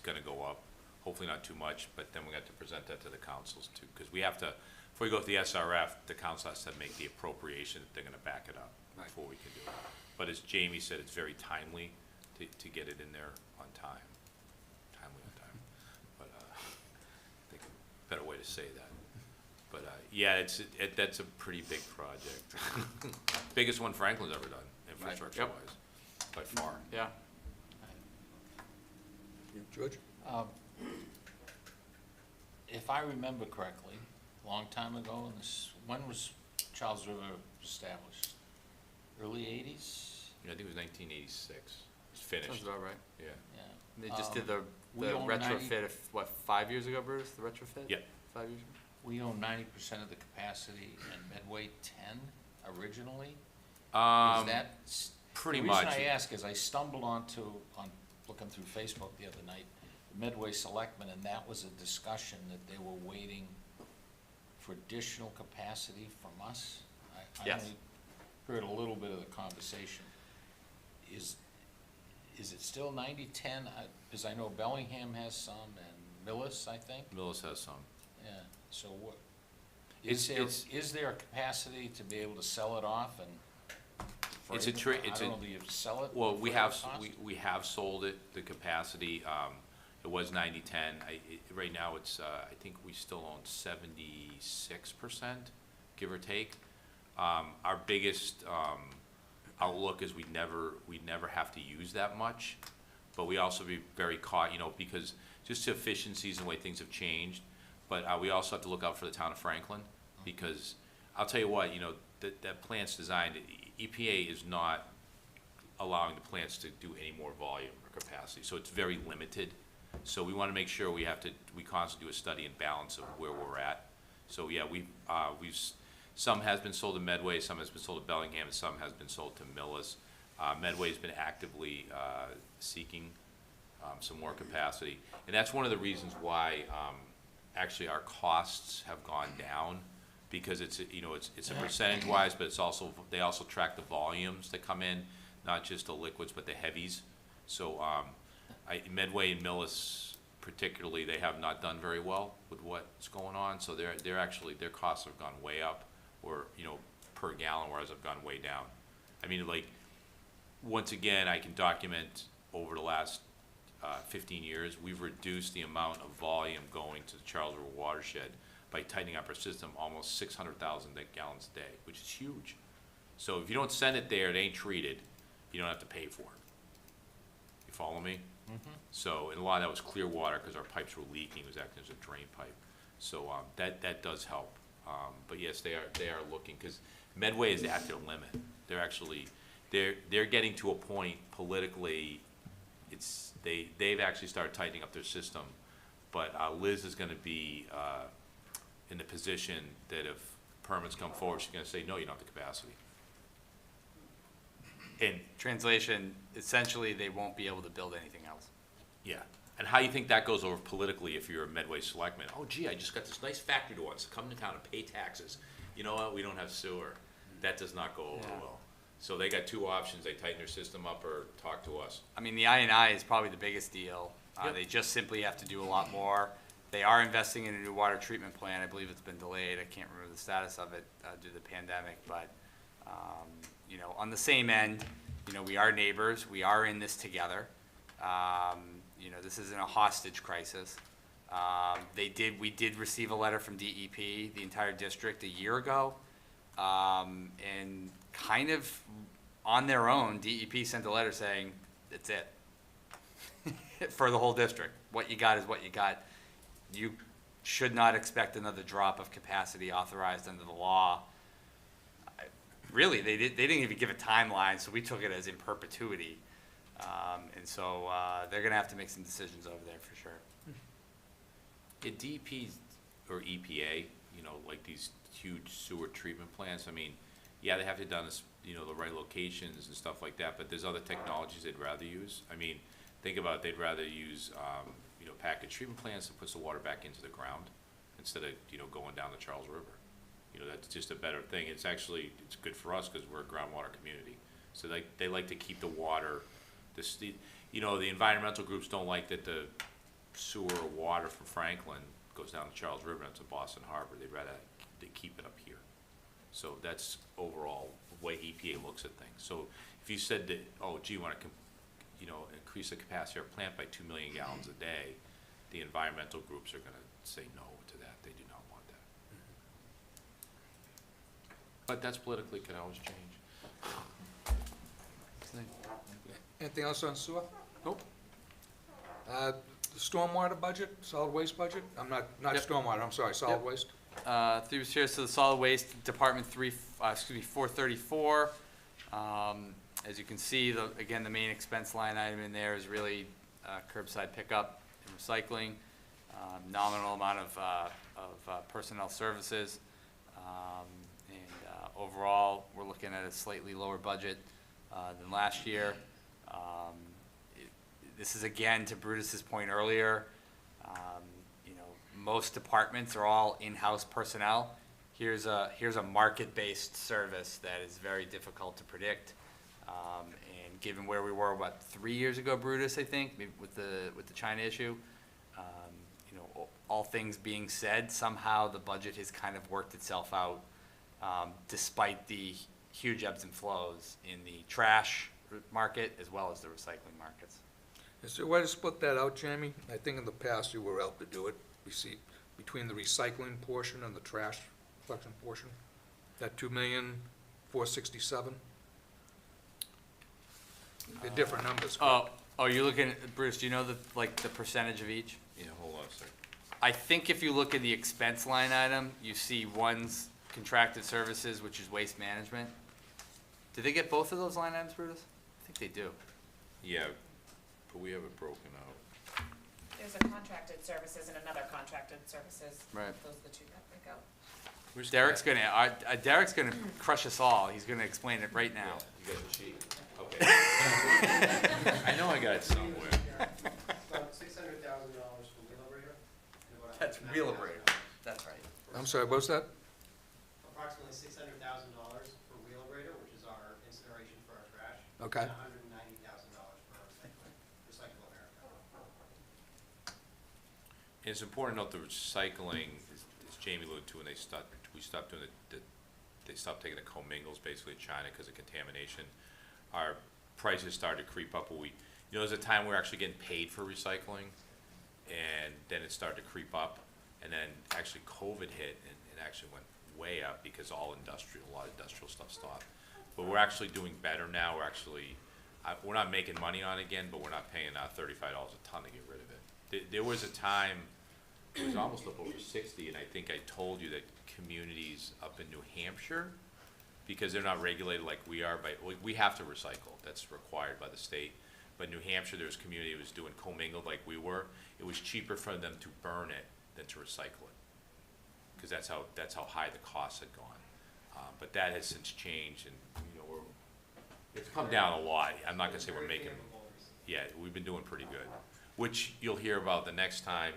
gonna go up, hopefully not too much, but then we have to present that to the councils too, because we have to, before we go to the SRF, the council has to make the appropriation that they're gonna back it up before we can do it. But as Jamie said, it's very timely to get it in there on time. Timely on time. But, I think a better way to say that. But, yeah, that's a pretty big project. Biggest one Franklin's ever done, infrastructure-wise, by far. Yeah. George? If I remember correctly, a long time ago, when was Charles River established? Early 80s? Yeah, I think it was 1986. It's finished. Sounds about right. Yeah. Yeah. They just did the we own 90 retrofit, what, 5 years ago, Brutus, the retrofit? Yeah. 5 years ago? We own 90% of the capacity and Medway 10 originally? Is that? pretty The much. reason I ask is I stumbled on looking through Facebook the other night, Medway Selectmen, and that was a discussion that they were waiting for additional capacity from us. I Yes. only heard a little bit of the conversation. Is it still 90-10? Because I know Bellingham has some, and Millis, I think. Millis has some. Yeah, so what, It's- is there a capacity to be able to sell it off and? for It's a even- tra- I it's don't a- know, do you sell it? Well, we for have, the cost? we have sold it, the capacity. It was 90-10. Right now, it's, I think we still own 76%, give or take. Our biggest outlook is we never have to use that much, but we also be very you know, because just efficiencies and the way things have changed. But we also have to look out for the town of Franklin, because I'll tell you what, you know, that plant's designed, EPA is not allowing the plants to do any more volume or capacity, so it's very limited. So we want to make sure we constantly do a study and balance of where we're at. So yeah, some has been sold to Medway, some has been sold to Bellingham, and some has been sold to Millis. Medway's been actively seeking some more capacity, and that's one of the reasons why actually our costs have gone down, because it's a percentage wise, but they also track the volumes that come in, not just the liquids but the heavies. So Medway and Millis particularly, they have not done very well with what's going on. So they're actually, their costs have gone way up, or per gallon, whereas I've gone way down. I mean, like, once again, I can document over the last 15 years, we've reduced the amount of volume going to the Charles River watershed by tightening up our system almost 600,000 gallons a day, which is huge. So if you don't send it there, it ain't treated, you don't have to pay for it. You follow me? So, and a lot of that was clear water because our pipes were leaking, it was acting as a drain pipe. So that does help. But yes, they are looking, because Medway is at their limit. They're actually, they're getting to a point politically, they've actually started tightening up their system. But Liz is gonna be in the position that if permits come forward, she's gonna say, no, you don't have the capacity. And Translation, essentially, they won't be able to build anything else. yeah, and how you think that goes over politically if you're a Medway selectman? Oh gee, I just got this nice factory to want to come to town and pay taxes. You know what, we don't have sewer. That does not go over Yeah. well. So they got two options, they tighten their system up or talk to us. I mean, the I&I is probably the biggest deal. Yep. They just simply have to do a lot more. They are investing in a new water treatment plant. I believe it's been delayed. I can't remember the status of it due to the pandemic. But, on the same end, we are neighbors. We are in this together. This isn't a hostage crisis. We did receive a letter from DEP, the entire district, a year ago. And kind of on their own, DEP sent a letter saying, that's it. For the whole district. What you got is what you got. You should not expect another drop of capacity authorized under the law. Really, they didn't even give a timeline, so we took it as in perpetuity. And so they're gonna have to make some decisions over there for sure. Yeah, DEP or EPA, like these huge sewer treatment plants, I mean, yeah, they have to done this, the right locations and stuff like that, but there's other technologies they'd rather use. I mean, think about it, they'd rather use, packaged treatment plants that puts the water back into the ground instead of, going down the Charles River. That's just a better thing. It's good for us because we're a groundwater community. So they like to keep the water, the environmental groups don't like that the sewer or water from Franklin goes down the Charles River and to Boston Harbor. They'd rather they keep it up here. So that's overall the way EPA looks at things. So if you said that, oh, gee, you want to, increase the capacity of our plant by 2 million gallons a day, the environmental groups are going to say no to that. They do not want that. But that's politically can always change. Anything else on sewer? Nope. The stormwater budget, solid waste budget? Not Yep. stormwater, I'm sorry, solid Yep. waste? Through the chairs to the solid waste department 434. As you can see, again, the main expense line item in there is really curbside pickup and recycling, nominal amount of personnel services. Overall, we're looking at a slightly lower budget than last year. This is again, to Brutus's point earlier, most departments are all in-house personnel. Here's a market-based service that is very difficult to predict. And given where we were, 3 years ago, Brutus, I think, maybe with the China issue, all things being said, somehow the budget has kind of worked itself out, despite the huge ebbs and flows in the trash market as well as the recycling markets. Is there a way to split that out, Jamie? I think in the past you were able to do it, between the recycling portion and the trash collection portion, that 2,467,000? They're different numbers. Oh, you're looking at, Bruce, do you know the percentage of each? Yeah, hold on a second. I think if you look at the expense line item, you see one's contracted services, which is waste management. Did they get both of those line items, Brutus? I think they do. Yeah, but we have it broken out. There's a contracted services and another contracted services. Right. Those are the two that break out. Where's Derek's that? gonna crush us all. He's gonna explain it right now. You got the sheet? Okay. I know I got it somewhere. About $600,000 for Wheelabrator. That's Wheelabrator. That's right. I'm sorry, what was that? Approximately $600,000 for Wheelabrator, which is our incineration for our trash. Okay. And $190,000 for our Recycle America. And it's important to note the recycling, as Jamie alluded to, when we stopped doing they stopped taking the commingles basically in China because of contamination. Our prices started to creep up. There's a time we were actually getting paid for recycling, and then it started to creep up, and then actually COVID hit, and it actually went way up because a lot of industrial stuff stopped. But we're actually doing better now. We're not making money on it again, but we're not paying $35 a ton to get rid of it. There was a time, it was almost up over 60, and I think I told you that communities up in New Hampshire, because they're not regulated like we are, we have to recycle, that's required by the state. But New Hampshire, there was a community that was doing commingled like we were. It was cheaper for them to burn it than to recycle it, because that's how high the costs had gone. But that has since changed, and it's come down a lot. I'm not gonna say we're making, yeah, we've been doing pretty good, which you'll hear about the next time,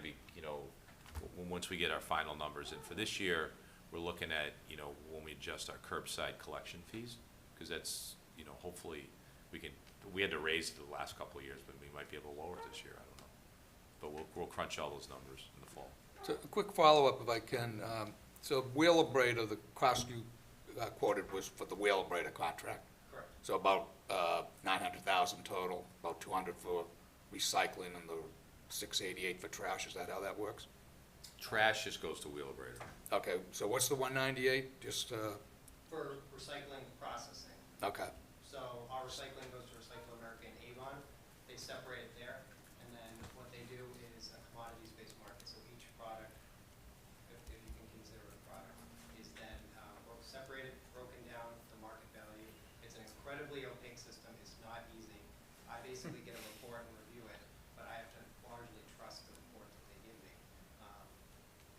once we get our final numbers in for this year. We're looking at, when we adjust our curbside collection fees, because that's, hopefully we had to raise it the last couple of years, but we might be able to lower it this year, I don't know. But we'll crunch all those numbers in the fall. So a quick follow-up if I can. So Wheelabrator, the cost you quoted was for the Wheelabrator contract? Correct. So about 900,000 total, about 200 for recycling and the 688 for trash, is that how that works? Trash just goes to Wheelabrator. Okay, so what's the 198? Just, For recycling processing. okay, So our recycling goes to Recycle America and Avon. They separate it there, and then what they do is a commodities-based market. So each product separated, broken down for market value. It's an incredibly opaque system, it's not easy. I basically get a report and review it, but I have to largely trust the report that they give me.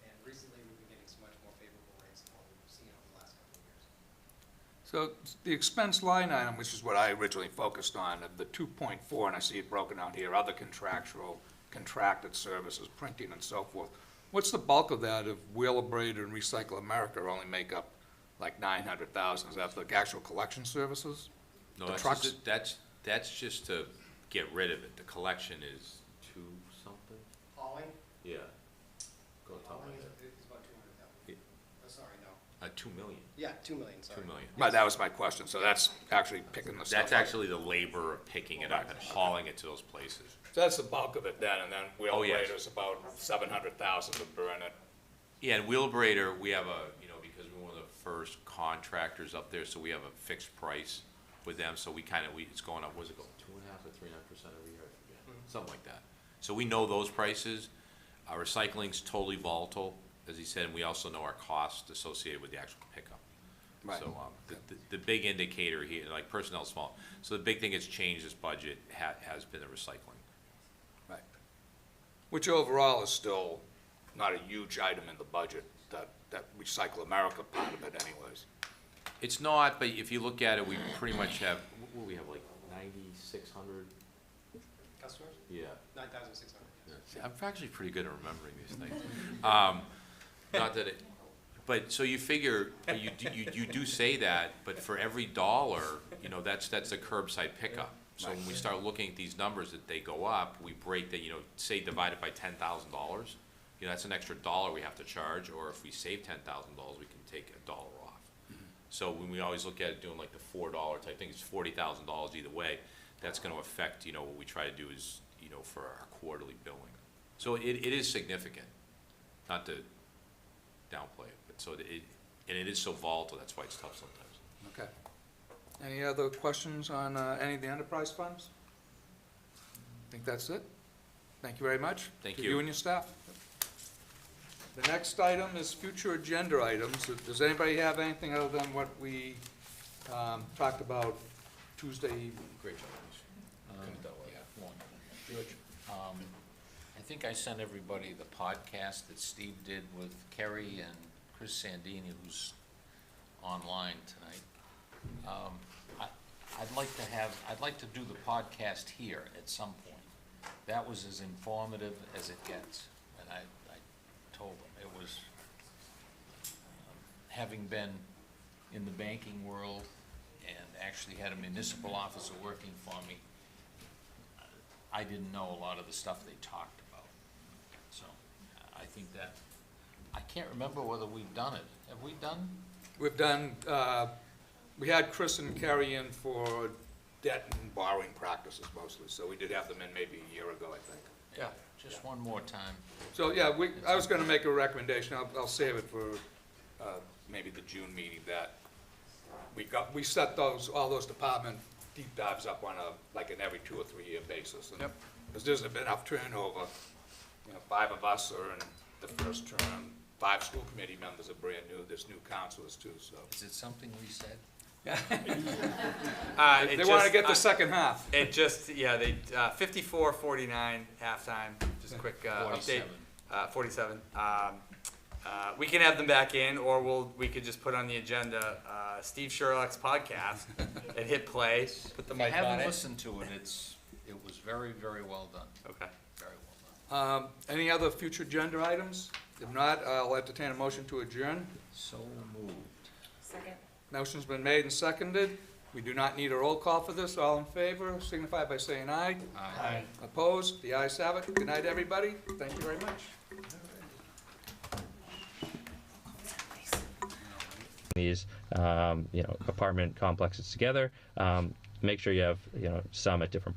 And recently, we've been getting some much more favorable rates than what we've seen over the last couple of years. So the expense line item, which is what I originally focused on, of the 2.4, and I see it broken out here, other contractual, contracted services, printing and so forth. What's the bulk of that if Wheelabrator and Recycle America only make up like 900,000? Is that the actual collection services? No, The that's trucks? just, that's just to get rid of it. The collection is two something? Hauling, Yeah. Go top hauling of is it. about 200,000. Yeah. Oh, sorry, no. 2 million, Yeah, 2 million, sorry. 2 million. Right, that was my question, so that's actually picking the stuff up. That's actually the labor of picking it up and hauling it to those places. So that's the bulk of it then, and then Oh, yes. Wheelabrator's about 700,000 to burn it. Yeah, and Wheelabrator, we have a, you know, because we're one of the first contractors up there, so we have a fixed price with them, so we kind of, it's going up, what's it go, 2.5 or 3.5% every year, I forget, something like that. So we know those prices. Our recycling's totally volatile, as he said, and we also know our costs associated with the actual pickup. Right. So, the big indicator here, like personnel's small, so the big thing that's changed this budget has been the recycling. Right. Which overall is still not a huge item in the budget, that Recycle America part of it anyways. It's not, but if you look at it, we pretty much have, what do we have, like 9,600? Customers? Yeah. 9,600. See, I'm actually pretty good at remembering these things. Not that it, but, so you figure, you do say that, but for every dollar, you know, that's a curbside pickup. So when we start looking at these numbers that they go up, we break that, you know, say divided by $10,000, you know, that's an extra dollar we have to charge, or if we save $10,000, we can take $1 off. So when we always look at it doing like the $4 type thing, it's $40,000 either way, that's gonna affect, you know, what we try to do is, you know, for our quarterly billing. So it is significant, not to downplay it, but so and it is so volatile, that's why it's tough sometimes. Okay. Any other questions on any of the enterprise funds? I think that's it. Thank you very much. Thank To you. you and your staff. The next item is future agenda items. Does anybody have anything other than what we talked about Tuesday evening? Great job. One. I think I sent everybody the podcast that Steve did with Kerry and Chris Sandini, who's online tonight. I'd like to do the podcast here at some point. That was as informative as it gets, and I told them. It was, having been in the banking world and actually had a municipal officer working for me, I didn't know a lot of the stuff they talked about. So I think that, I can't remember whether we've done it. Have we done? We've done, we had Chris and Carrie in for debt and borrowing practices mostly, so we did have them in maybe a year ago, I think. Yeah. Just one more time. So, yeah, I was gonna make a recommendation, I'll save it for, maybe the June meeting, that we set all those department deep dives up on like an every 2 or 3 year basis. Yep. Because there's been enough turnover, you know, 5 of us are in the first term, 5 school committee members are brand new, there's new counselors too, so. Is it something we said? They wanna get the second half. It just, yeah, they, 54-49 halftime, just a quick update. 47. We can have them back in, or we could just put on the agenda Steve Sherlock's podcast and hit play, put the If you mic on haven't it. listened to it, it was very, very well done. Okay. Very well done. Any other future agenda items? If not, I'll entertain a motion to adjourn. So moved. Second. Motion's been made and seconded. We do not need a roll call for this. All in favor, signify by saying aye. Aye. Opposed? The ayes have it. Good night, everybody. Thank you very much. These, apartment complexes together. Make sure you have, some at different